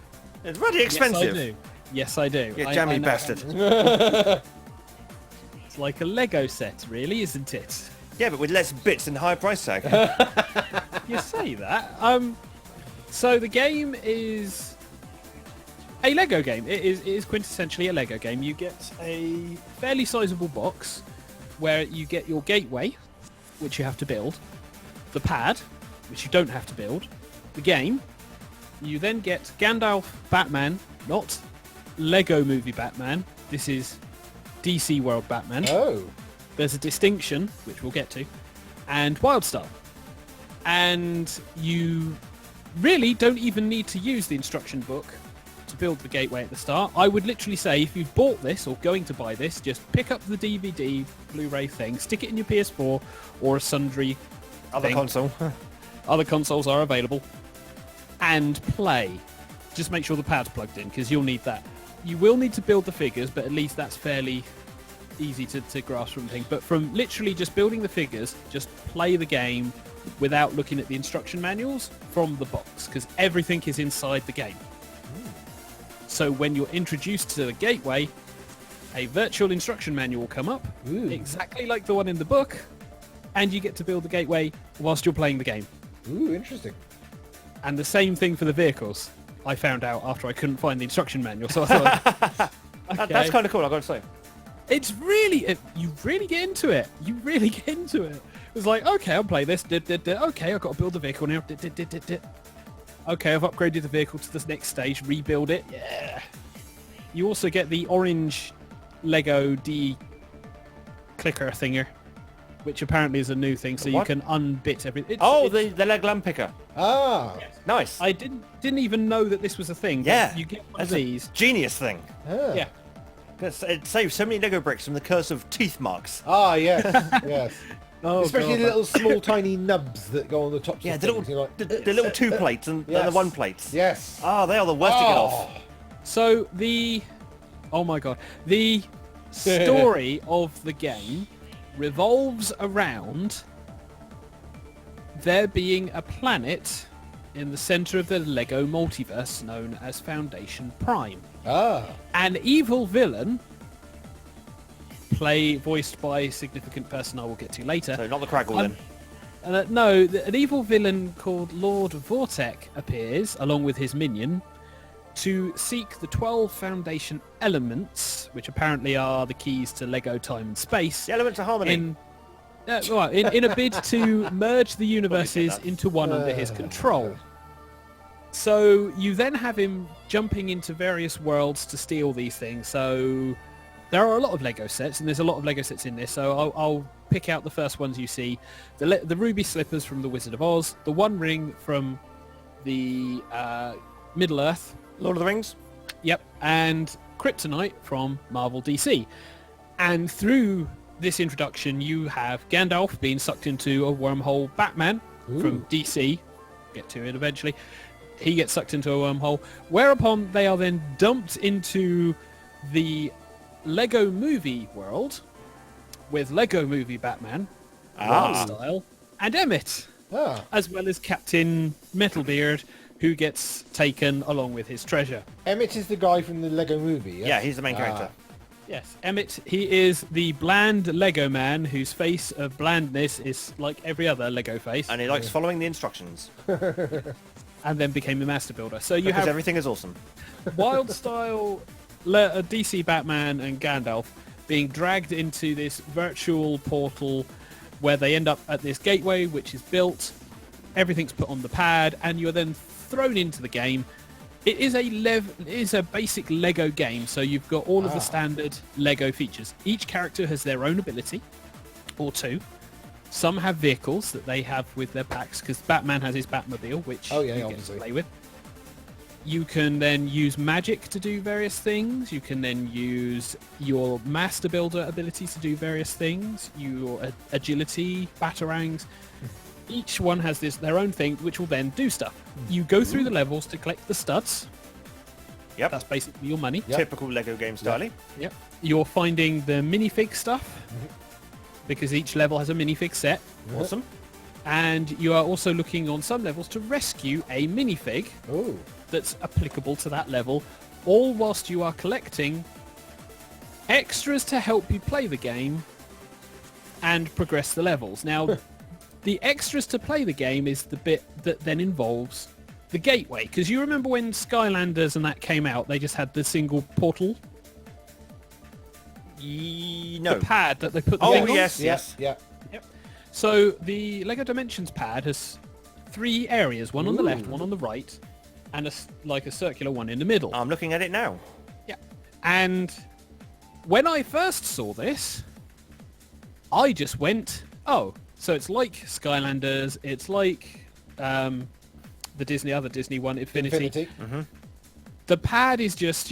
It's bloody expensive. Yes, I do. You I jammy know. bastard. It's like a Lego set, really, isn't it? Yeah, but with less bits and higher price tag. You say that. So the game is a Lego game. It is quintessentially a Lego game. You get a fairly sizable box where you get your gateway, which you have to build, the pad, which you don't have to build, the game. You then get Gandalf Batman, not Lego Movie Batman. This is DC World Batman. Oh. There's a distinction, which we'll get to, and Wildstar. And you really don't even need to use the instruction book to build the gateway at the start. I would literally say if you've bought this or going to buy this, just pick up the DVD, Blu-ray thing, stick it in your PS4 or a sundry Other thing. console. Other consoles are available. And play. Just make sure the pad's plugged in because you'll need that. You will need to build the figures, but at least that's fairly easy to grasp from things. But from literally just building the figures, just play the game without looking at the instruction manuals from the box because everything is inside the game. So when you're introduced to the gateway, a virtual instruction manual will come up, exactly like the one in the book, and you get to build the gateway whilst you're playing the game. Ooh, interesting. And the same thing for the vehicles. I found out after I couldn't find the instruction manual, so I thought, okay. That's kind of cool, I've got to say. It's really, you really get into it. You really get into it. It's like, okay, I'll play this. Okay, I've got to build the vehicle now. Okay, I've upgraded the vehicle to the next stage. Rebuild it. Yeah. You also get the orange Lego D-clicker thinger, which apparently is a new thing, so you What? can unbit everything. The leg lamp picker. Ah. Nice. I didn't even know that this was a thing. But Yeah. you get one That's of a these. genius thing. Ah. Yeah. It saves so many Lego bricks from the curse of teeth marks. Ah, yes, yes. Oh, Especially God, the little small tiny nubs that go on the tops Yeah, of the things. little, You're like, the little 2 plates and the Yes. 1 plates. yes. Ah, they are the worst to get off. So oh my god, the story of the game revolves around there being a planet in the center of the Lego multiverse known as Foundation Prime. Ah. An evil villain, voiced by a significant person I will get to later. So not the Craggle then. No, an evil villain called Lord Vortek appears, along with his minion, to seek the 12 Foundation elements, which apparently are the keys to Lego time and space, The elements of harmony. in a bid to merge the universes that. into one under his control. So you then have him jumping into various worlds to steal these things. So there are a lot of Lego sets, and there's a lot of Lego sets in this. So I'll pick out the first ones you see. The ruby slippers from the Wizard of Oz, the One Ring from the Middle Earth, Lord of the Rings. yep, and Kryptonite from Marvel DC. And through this introduction, you have Gandalf being sucked into a wormhole Batman from DC. Get to it eventually. He gets sucked into a wormhole, whereupon they are then dumped into the Lego Movie world with Lego Movie Batman, Style, and Emmett, Ah. as well as Captain Metalbeard, who gets taken along with his treasure. Emmett is the guy from the Lego movie, yes? Yeah, he's the main character. Yes, Emmett, he is the bland Lego man whose face of blandness is like every other Lego face, And he likes following the instructions. and then became the master builder. So you Because have everything is awesome. Wild Style, DC Batman and Gandalf being dragged into this virtual portal where they end up at this gateway, which is built. Everything's put on the pad, and you're then thrown into the game. It is a basic Lego game, so you've got all of the standard Lego features. Each character has their own ability, or two. Some have vehicles that they have with their packs, because Batman has his Batmobile, which you get to play with. You can then use magic to do various things. You can then use your Master Builder abilities to do various things. Your agility, batarangs. Each one has their own thing, which will then do stuff. You go through the levels to collect the studs. Yep. That's basically your money. Yep. Typical Lego game style. Yep. You're finding the minifig stuff, because each level has a minifig set. Awesome. And you are also looking on some levels to rescue a minifig Ooh. that's applicable to that level, all whilst you are collecting extras to help you play the game and progress the levels. Now, the extras to play the game is the bit that then involves the gateway, because you remember when Skylanders and that came out, they just had the single portal, No. the pad that they put the Oh, game on. yes. Yeah. Yep. So the Lego Dimensions pad has 3 areas, one on the left, one on the right, and a circular one in the middle. I'm looking at it now. Yeah. And when I first saw this, I just went, oh, so it's like Skylanders, it's like the other Disney one, Infinity. The pad is just,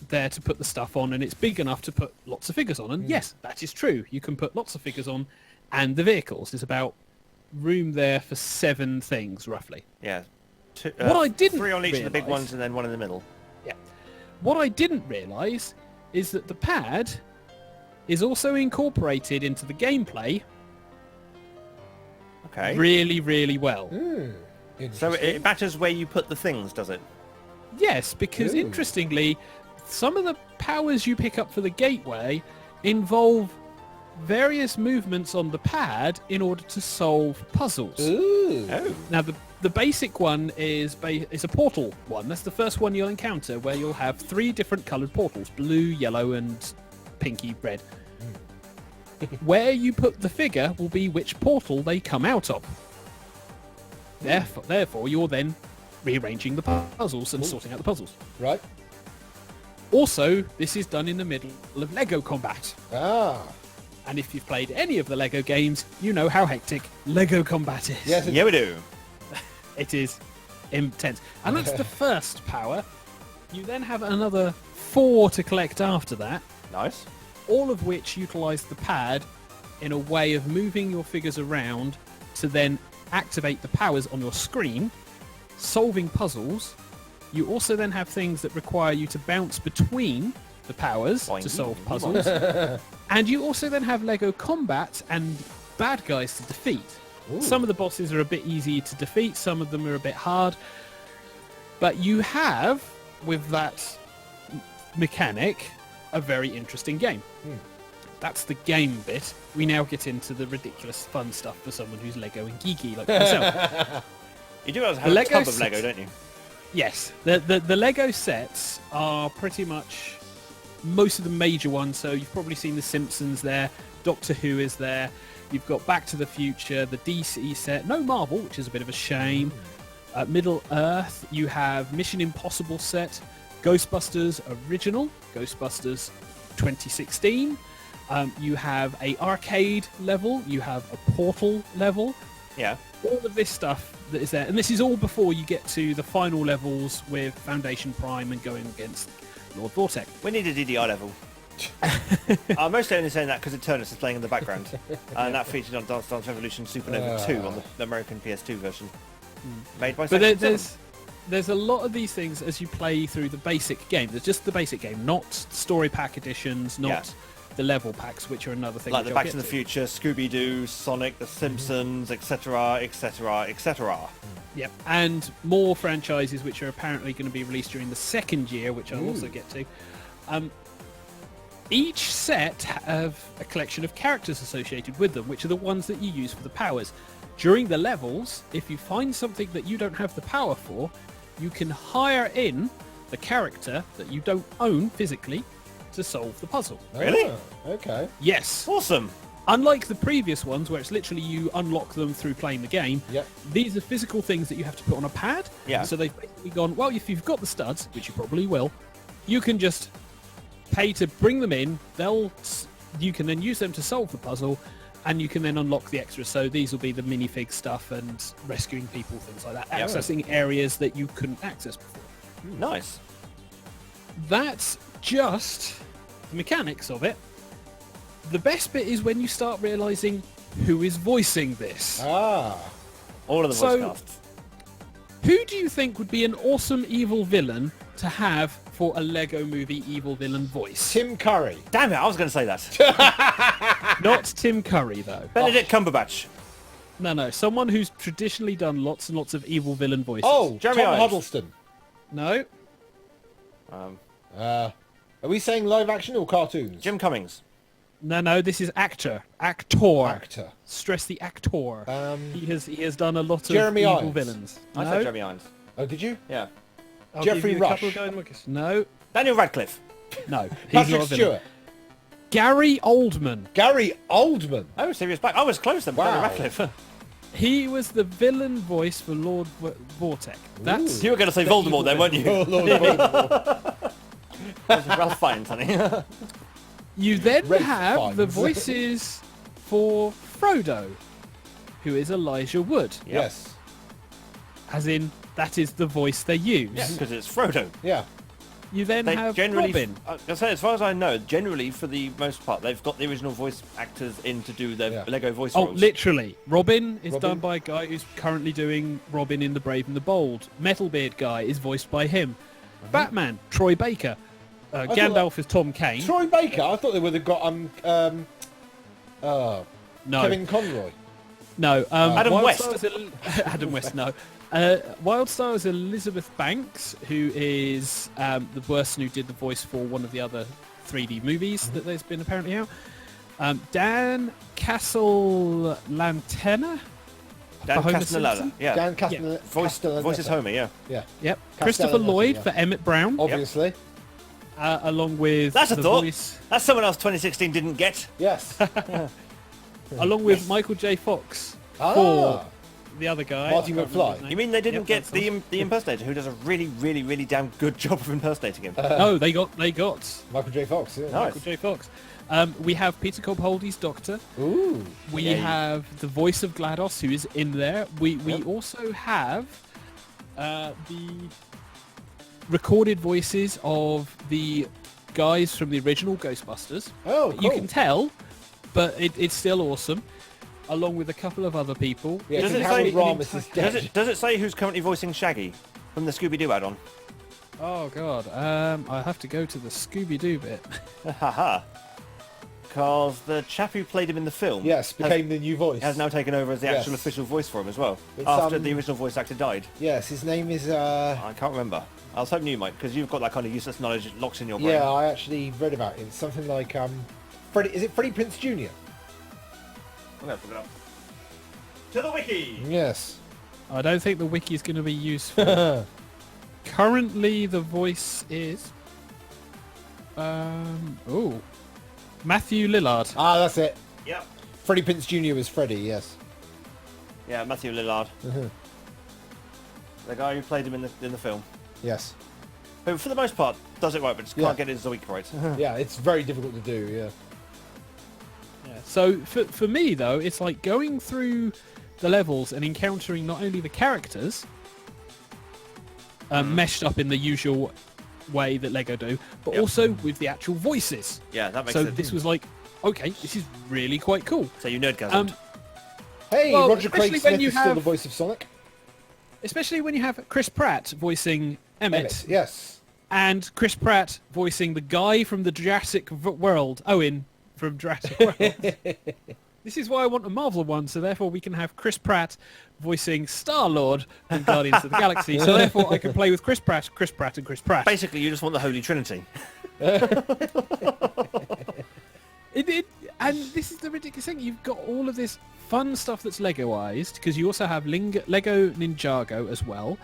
there to put the stuff on, and it's big enough to put lots of figures on. And yes, that is true. You can put lots of figures on, and the vehicles. There's about room there for 7 things, roughly. Yeah. What I didn't 3 on each of the big realise- ones and then 1 in the middle. Yeah. What I didn't realise is that the pad is also incorporated into the gameplay Okay. really, really well. So it matters where you put the things, does it? Yes, because interestingly, some of the powers you pick up for the gateway involve various movements on the pad in order to solve puzzles. Ooh. Oh. Now, the basic one is a portal one. That's the first one you'll encounter, where you'll have 3 different coloured portals: blue, yellow, and pinky red. Where you put the figure will be which portal they come out of. Therefore, you're then rearranging the puzzles and sorting out the puzzles. Right. Also, this is done in the middle of Lego combat. Ah. And if you've played any of the Lego games, you know how hectic Lego combat is. Yes. Yeah, we do. It is intense. And that's the first power. You then have another 4 to collect after that, Nice. all of which utilise the pad in a way of moving your figures around to then activate the powers on your screen, solving puzzles. You also then have things that require you to bounce between the powers Boing. to solve puzzles. And you also then have Lego combat and bad guys to defeat. Some of the bosses are a bit easy to defeat, some of them are a bit hard. But you have, with that mechanic, a very interesting game. That's the game bit. We now get into the ridiculous fun stuff for someone who's Lego and geeky like myself. You do have a Lego tub of sets- Lego, don't you? Yes, the Lego sets are pretty much most of the major ones. So you've probably seen The Simpsons there, Doctor Who is there, you've got Back to the Future, the DC set, no Marvel, which is a bit of a shame. Middle Earth, you have Mission Impossible set, Ghostbusters Original, Ghostbusters 2016. You have a arcade level, you have a portal level, Yeah. all of this stuff that is there. And this is all before you get to the final levels with Foundation Prime and going against Lord Vortex. We need a DDR level. I'm mostly only saying that because Eternus is playing in the background. And that featured on Dance Dance Revolution Supernova 2 on the American PS2 version. Made by But Section 7. there's a lot of these things as you play through the basic game. There's just the basic game, not story pack editions, not the level packs, which are another thing. Like which the I'll Back to get the Future, Scooby-Doo, Sonic, The Simpsons, etc., etc., etc. Yep, and more franchises which are apparently going to be released during the second year, which I'll also get to. Each set have a collection of characters associated with them, which are the ones that you use for the powers. During the levels, if you find something that you don't have the power for, you can hire in the character that you don't own physically to solve the puzzle. Really? Okay. Yes. Awesome. Unlike the previous ones, where it's literally you unlock them through playing the game, Yep. these are physical things that you have to put on a pad. Yeah. So they've basically gone, well, if you've got the studs, which you probably will, you can just pay to bring them in. You can then use them to solve the puzzle, and you can then unlock the extras. So these will be the minifig stuff and rescuing people, things like that, accessing areas that you couldn't access before. Nice. That's just the mechanics of it. The best bit is when you start realizing who is voicing this. Ah. All of the voice casts. Who do you think would be an awesome evil villain to have for a Lego movie evil villain voice? Tim Curry. Damn it, I was going to say that. Not Tim Curry, though. Benedict Cumberbatch. No. Someone who's traditionally done lots and lots of evil villain voices. Oh, Jeremy Tom Irons. Huddleston. No. Are we saying live action or cartoons? Jim Cummings. No, this is actor. Actor. Actor. Stress the actor. Um, He has done a lot of Jeremy evil Irons. villains. I No. said Jeremy Irons. Oh, did you? Yeah. I'll Jeffrey give you a Rush. couple of going lookers. No. Daniel Radcliffe. No. He's Patrick not a villain. Stewart. Gary Oldman. Gary Oldman. Oh, serious back. I was close then. Wow. Daniel Radcliffe. He was the villain voice for Lord Vortek. That's You were going to say Voldemort then, weren't you? Oh, Lord Voldemort. That was Ralph Fiennes, honey. You then Red have the Fiennes. voices for Frodo, who is Elijah Wood. Yes. As in, that is the voice they use. Yeah, because it's Frodo. Yeah. You then They have generally, Robin. I say, as far as I know, generally for the most part, they've got the original voice actors in to do their Yeah. Lego voice Oh, roles. literally. Robin is Robin? done by a guy who's currently doing Robin in The Brave and the Bold. Metalbeard guy is voiced by him. Batman, Troy Baker. thought Gandalf is Tom Kane. Troy Baker. I thought they would have got No. Kevin Conroy. No. Adam Wildstar West. is Adam West, no. Wildstar is Elizabeth Banks, who is the person who did the voice for one of the other 3D movies that there's been apparently out. Dan Castellaneta? Dan for Homer Castellaneta. Simpson? Yeah. Dan Castellaneta. Voices Homer, yeah. Yeah. Yep. Christopher Castellaneta, Lloyd yeah. for Emmett Brown, Obviously. along with That's a the thought. voice, That's someone else 2016 didn't get. Yes. along with Michael J. Fox Ah. for the other guy. Marty I can't remember McFly. his name. You mean they didn't Yep, get that's the impersonator who does a really, really, really damn good job of impersonating him? No, they got Michael J. Fox. Yeah. Nice. Michael J. Fox. We have Peter Cobholdy's Doctor. Ooh. We Yeah. have the voice of GLaDOS, who is in there. We also have the recorded voices of the guys from the original Ghostbusters. Oh, You cool. can tell, but it's still awesome. Along with a couple of other people. Yeah, Does because it Harold say- Ramis is dead. Does it say who's currently voicing Shaggy from the Scooby-Doo add-on? Oh god, I have to go to the Scooby-Doo bit. Haha. Because the chap who played him in the film Yes, became the new voice. has now taken over as the actual Yes. official voice for him as well. It's, after the original voice actor died. Yes, his name is... I can't remember. I was hoping you might, because you've got that kind of useless knowledge that locks in your brain. Yeah, I actually read about it. It's something like Freddie. Is it Freddie Prinze Jr.? I'm going to look it up. To the wiki! Yes. I don't think the wiki is going to be useful. Currently, the voice is... Matthew Lillard. Ah, that's it. Yep. Freddie Prinze Jr. was Freddie. Yes. Yeah, Matthew Lillard. Mhm. The guy who played him in the film. Yes. Who, for the most part, does it right, but just Yeah. can't get his Zoic right. Yeah, it's very difficult to do. Yeah. So for me, though, it's like going through the levels and encountering not only the characters meshed up in the usual way that Lego do, but Yep. also with the actual voices. Yeah, that makes So sense. this was like, okay, this is really quite cool. So you nerdgasmed. Hey, Well, Roger Craig especially when Smith you is still the have- voice of Sonic. Especially when you have Chris Pratt voicing Emmett, Yes. and Chris Pratt voicing the guy from the Jurassic World, Owen from Jurassic World. This is why I want a Marvel one, so therefore we can have Chris Pratt voicing Star-Lord from Guardians of the Galaxy. So therefore I can play with Chris Pratt, and Chris Pratt. Basically, you just want the Holy Trinity. And this is the ridiculous thing. You've got all of this fun stuff that's Legoized, because you also have Lego Ninjago as well.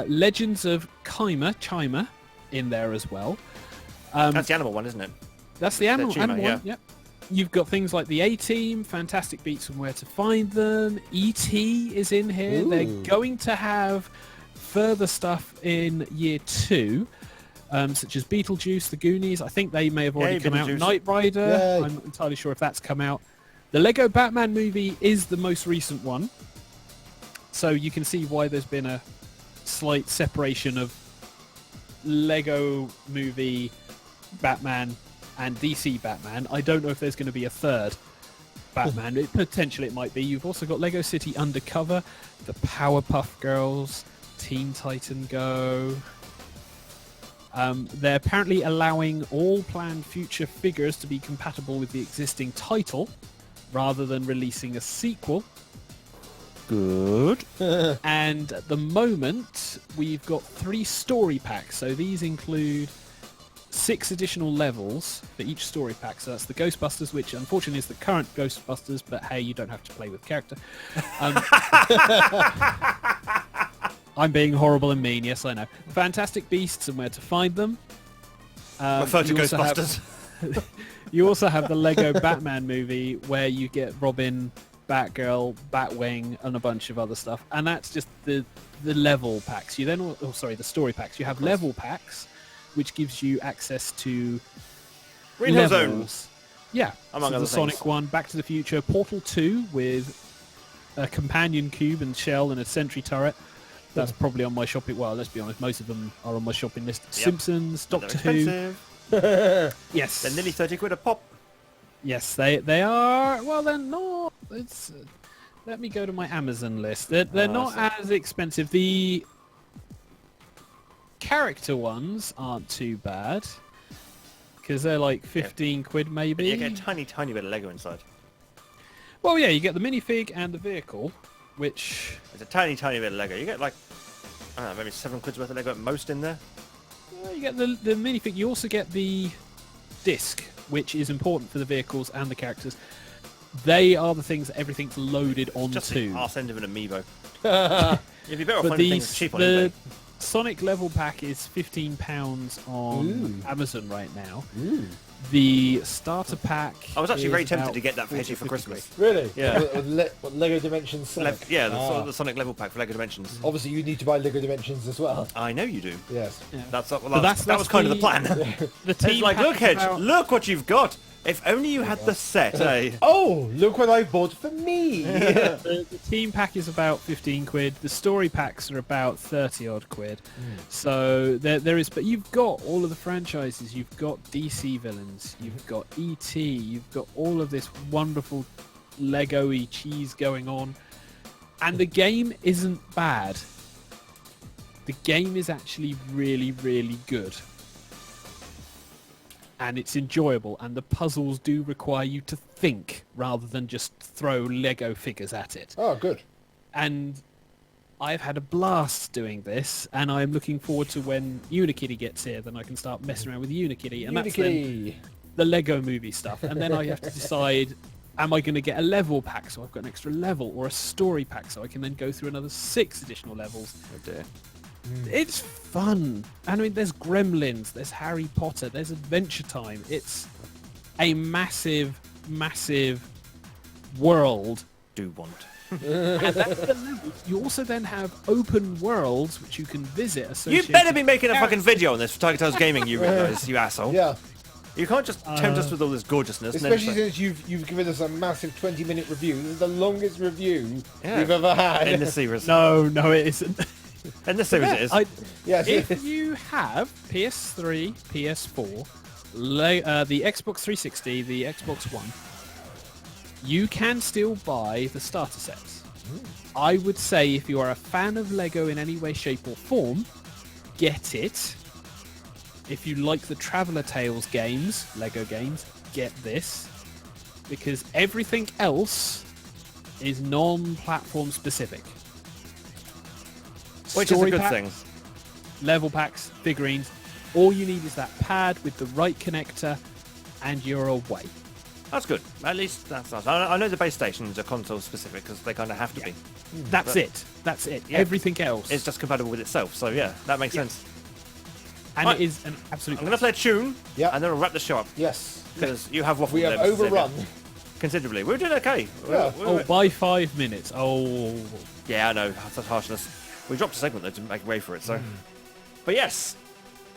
Legends of Chima in there as well. That's the animal one, isn't it? That's the animal Chima, one. yeah. Yep. You've got things like the A-Team, Fantastic Beasts and Where to Find Them. E.T. is in here. Ooh. They're going to have further stuff in year 2, such as Beetlejuice, The Goonies. I think they may have already come out. Beetlejuice. Knight Rider. Yay. I'm not entirely sure if that's come out. The Lego Batman movie is the most recent one. So you can see why there's been a slight separation of Lego movie Batman and DC Batman. I don't know if there's going to be a third Batman. Potentially it might be. You've also got Lego City Undercover, the Powerpuff Girls, Teen Titan Go. They're apparently allowing all planned future figures to be compatible with the existing title rather than releasing a sequel. Good. And at the moment, we've got 3 story packs. So these include 6 additional levels for each story pack. So that's the Ghostbusters, which unfortunately is the current Ghostbusters, but hey, you don't have to play with character. I'm being horrible and mean, yes I know. Fantastic Beasts and Where to Find Them. Refer to you also have- Ghostbusters. You also have the Lego Batman movie where you get Robin, Batgirl, Batwing, and a bunch of other stuff. And that's just the level packs. You then, the story packs. You have level packs, which gives you access to Green Hill levels. Zone. Yeah, Among so other the Sonic things. one, Back to the Future, Portal 2 with a companion cube and shell and a sentry turret. That's probably on my shopping. Well, let's be honest, most of them are on my shopping list. Simpsons, They're Doctor Who. expensive. Yes, They're nearly 30 quid a pop. yes, they are. Well, they're not. It's. Let me go to my Amazon list. They're not as expensive. The character ones aren't too bad because they're like 15 quid maybe. But you get a tiny, tiny bit of Lego inside. Well, yeah, you get the minifig and the vehicle, which It's a tiny, tiny bit of Lego. You get like, I don't know, maybe 7 quid's worth of Lego at most in there. you get the minifig. You also get the disc, which is important for the vehicles and the characters. They are the things that everything's loaded Just the onto. arse end of an amiibo. You'd be better off But finding things cheap on the eBay. Sonic level pack is £15 on Ooh. Amazon right now. Ooh. The starter pack. I was actually is very tempted about to get that for 40 Hetty for 50 Christmas. Really? Yeah. What, Lego Dimensions Sonic? Yeah, the Sonic level pack for Lego Dimensions. Obviously, you need to buy Lego Dimensions as well. I know you do. Yes. Yeah. That's But that was kind of the plan. The It's team like, pack look, is Hedge, about- look what you've got. If only you had the set, eh? Oh, look what I bought for me! The team pack is about 15 quid. The story packs are about 30 odd quid. So there is, but you've got all of the franchises. You've got DC villains. You've got ET. You've got all of this wonderful Lego-y cheese going on. And the game isn't bad. The game is actually really, really good. And it's enjoyable, and the puzzles do require you to think rather than just throw Lego figures at it. Oh, good. And I've had a blast doing this, and I'm looking forward to when Unikitty gets here, then I can start messing around with Unikitty, and that's then Unikitty. the Lego movie stuff. And then I have to decide, am I going to get a level pack so I've got an extra level, or a story pack so I can then go through another 6 additional levels? Oh dear. It's fun. And I mean, there's Gremlins, there's Harry Potter, there's Adventure Time. It's a massive, massive world. Do want. And that's the level. You also then have open worlds which you can visit. You associated better be making a with fucking video on this for TigerTails Gaming, you realise, you asshole. Yeah. You can't just tempt us with all this gorgeousness. And Especially then since you've given us a massive 20-minute review. This is the longest review Yeah. we've ever had. in the series. No, it isn't. In the series it is. Yes, it If is. you have PS3, PS4, the Xbox 360, the Xbox One, you can still buy the starter sets. I would say if you are a fan of Lego in any way, shape or form, get it. If you like the Traveller Tales games, Lego games, get this. Because everything else is non-platform specific. Which is a Story good pack, thing. level packs, figurines. All you need is that pad with the right connector, and you're away. That's good. At least that's nice. I know the base stations are console specific because they kind of have to be. That's it. That's it. Yeah. Everything else. It's just compatible with itself. So yeah, that makes sense. And Right. it is an absolute... I'm going to play a tune, Yeah. and then we'll wrap the show up. Yes. Because you have waffled We have there, Mr. Xavier, overrun. considerably. We're doing okay. Yeah. Oh, by 5 minutes. Oh. Yeah, I know. That's harshness. We dropped a segment, though, to make way for it, so... But yes,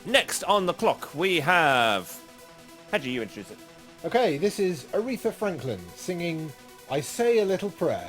next on the clock, we have... How do you introduce it? Okay, this is Aretha Franklin singing I Say a Little Prayer.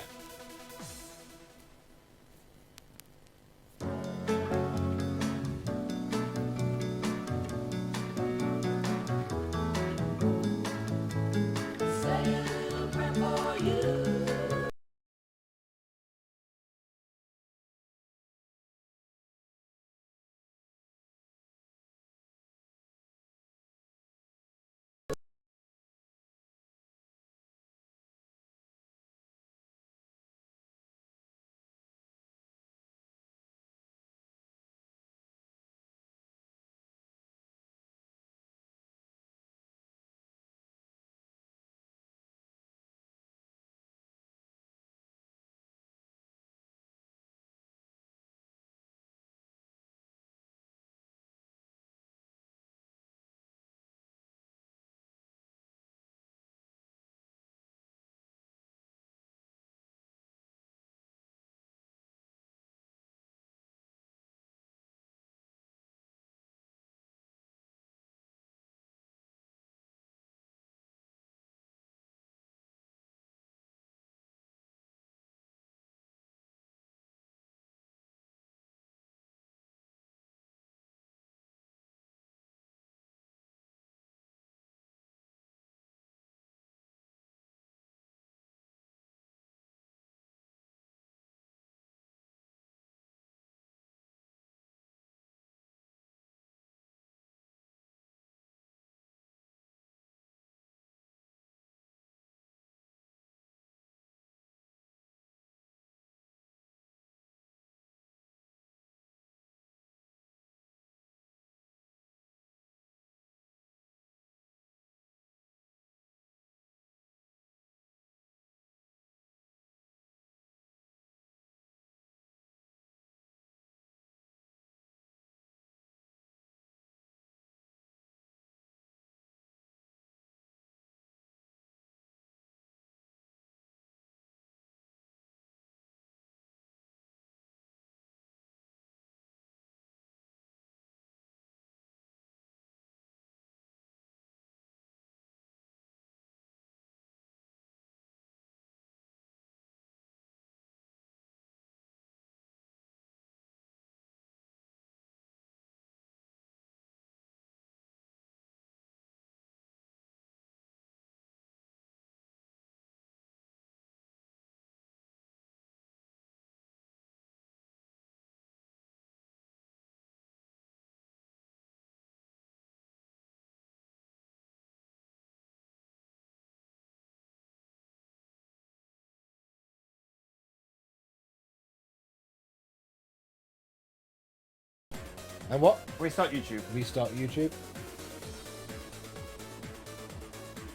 And what? Restart YouTube. Restart YouTube.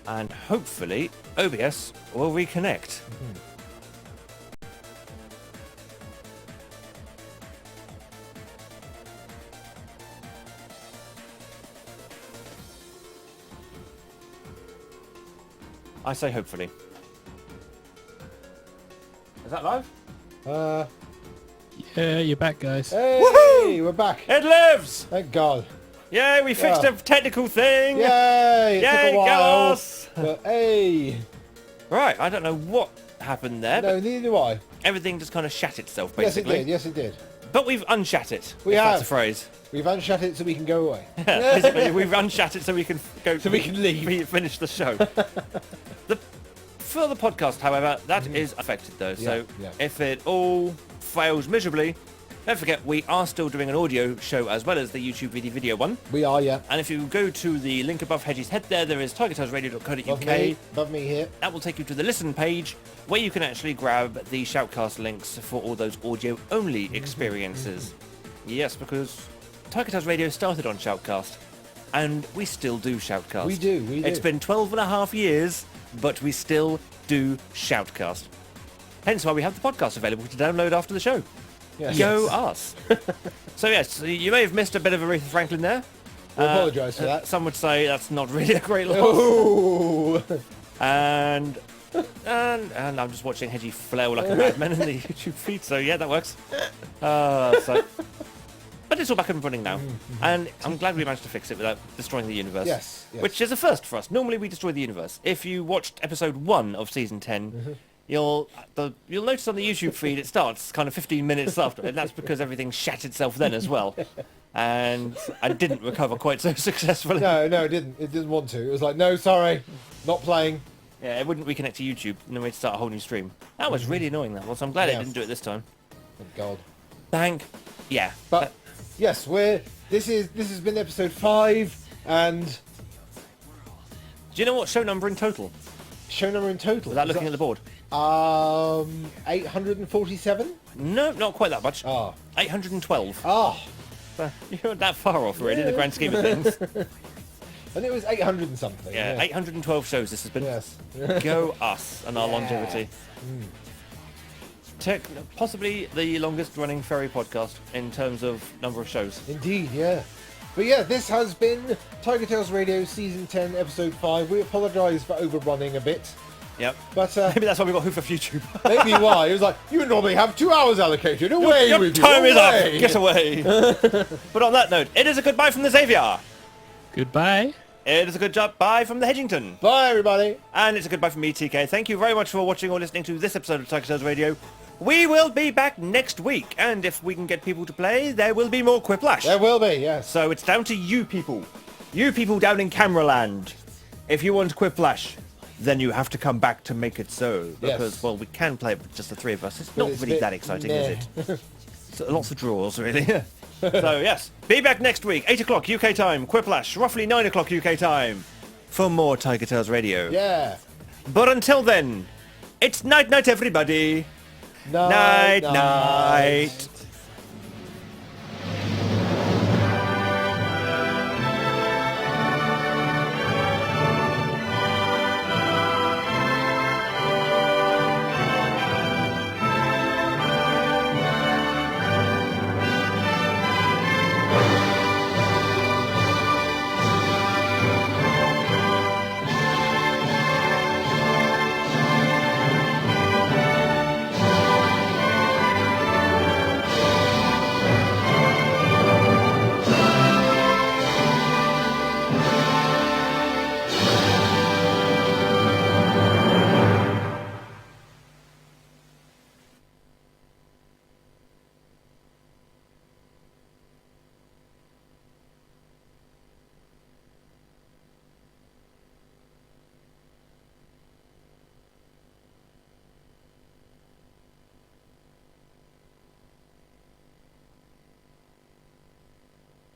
And hopefully, OBS will reconnect. I say hopefully. Is that live? Yeah, you're back, guys. Hey, Woohoo! we're back. It lives! Thank God. Yay, we fixed Yeah. a technical thing! Yay! It Yay, took a go while. us! But hey. Right, I don't know what happened there, No, but neither do I. everything just kind of shat itself, Yes, it basically. did. Yes, it did. But we've unshat it, We if that's have. a phrase. We've unshat it so we can go away. Basically, we've unshat it so we can go. So we can leave. Finish the show. For the podcast, however, that is affected though. So Yeah, yeah. if it all fails miserably, don't forget we are still doing an audio show as well as the YouTube video one. We are, yeah. And if you go to the link above Hedges' head there is TigerTailsRadio.co.uk. Above me here. That will take you to the listen page where you can actually grab the Shoutcast links for all those audio-only experiences. Yes, because Tiger Tales Radio started on Shoutcast, and we still do Shoutcast. We do. It's been 12 and a half years, but we still do Shoutcast. Hence why we have the podcast available to download after the show. Yes. Go us. So yes, you may have missed a bit of Aretha Franklin there. We apologise for that. Some would say that's not really a great loss. Oh! And I'm just watching Hedgie flail like a madman in the YouTube feed, so yeah, that works. But it's all back and running now, and I'm glad we managed to fix it without destroying the universe. Yes. Which is a first for us. Normally we destroy the universe. If you watched episode 1 of season 10, you'll notice on the YouTube feed it starts kind of 15 minutes after, and that's because everything shat itself then as well. And I didn't recover quite so successfully. No, it didn't. It didn't want to. It was like, no, sorry, not playing. Yeah, it wouldn't reconnect to YouTube, and then we'd start a whole new stream. That was really annoying, that was. I'm glad it didn't do it this time. Thank God. Yeah. But yes, this has been episode 5, and Do you know what show number in total? show number in total. Without looking at the board. 847. No, not quite that much. Ah. 812. Ah. You're not that far off, really, in the grand scheme of things. And it was 800 and something. Yeah, 812 shows this has been. Yes. Go us and our longevity. Possibly the longest running fairy podcast in terms of number of shows. Indeed, yeah. But yeah, this has been TigerTails Radio Season 10, Episode 5. We apologise for overrunning a bit. Yep. But maybe that's why we got Who for YouTube. maybe why. It was like, you normally have 2 hours allocated. Away Your with you. time is up. Away. Get away. But on that note, it is a goodbye from the Xavier. Goodbye. It is a goodbye from the Hedgington. Bye, everybody. And it's a goodbye from me, TK. Thank you very much for watching or listening to this episode of TigerTails Radio. We will be back next week, and if we can get people to play, there will be more Quiplash. There will be, yes. So it's down to you people down in camera land. If you want Quiplash, then you have to come back to make it so. Because, Yes. well, we can play it with just the 3 of us. It's But not it's a really bit that exciting, meh. is it? So, lots of draws, really. So, yes, be back next week, 8 o'clock UK time, Quiplash, roughly 9 o'clock UK time, for more TigerTails Radio. Yeah. But until then, it's night-night, everybody. Night, Night-night.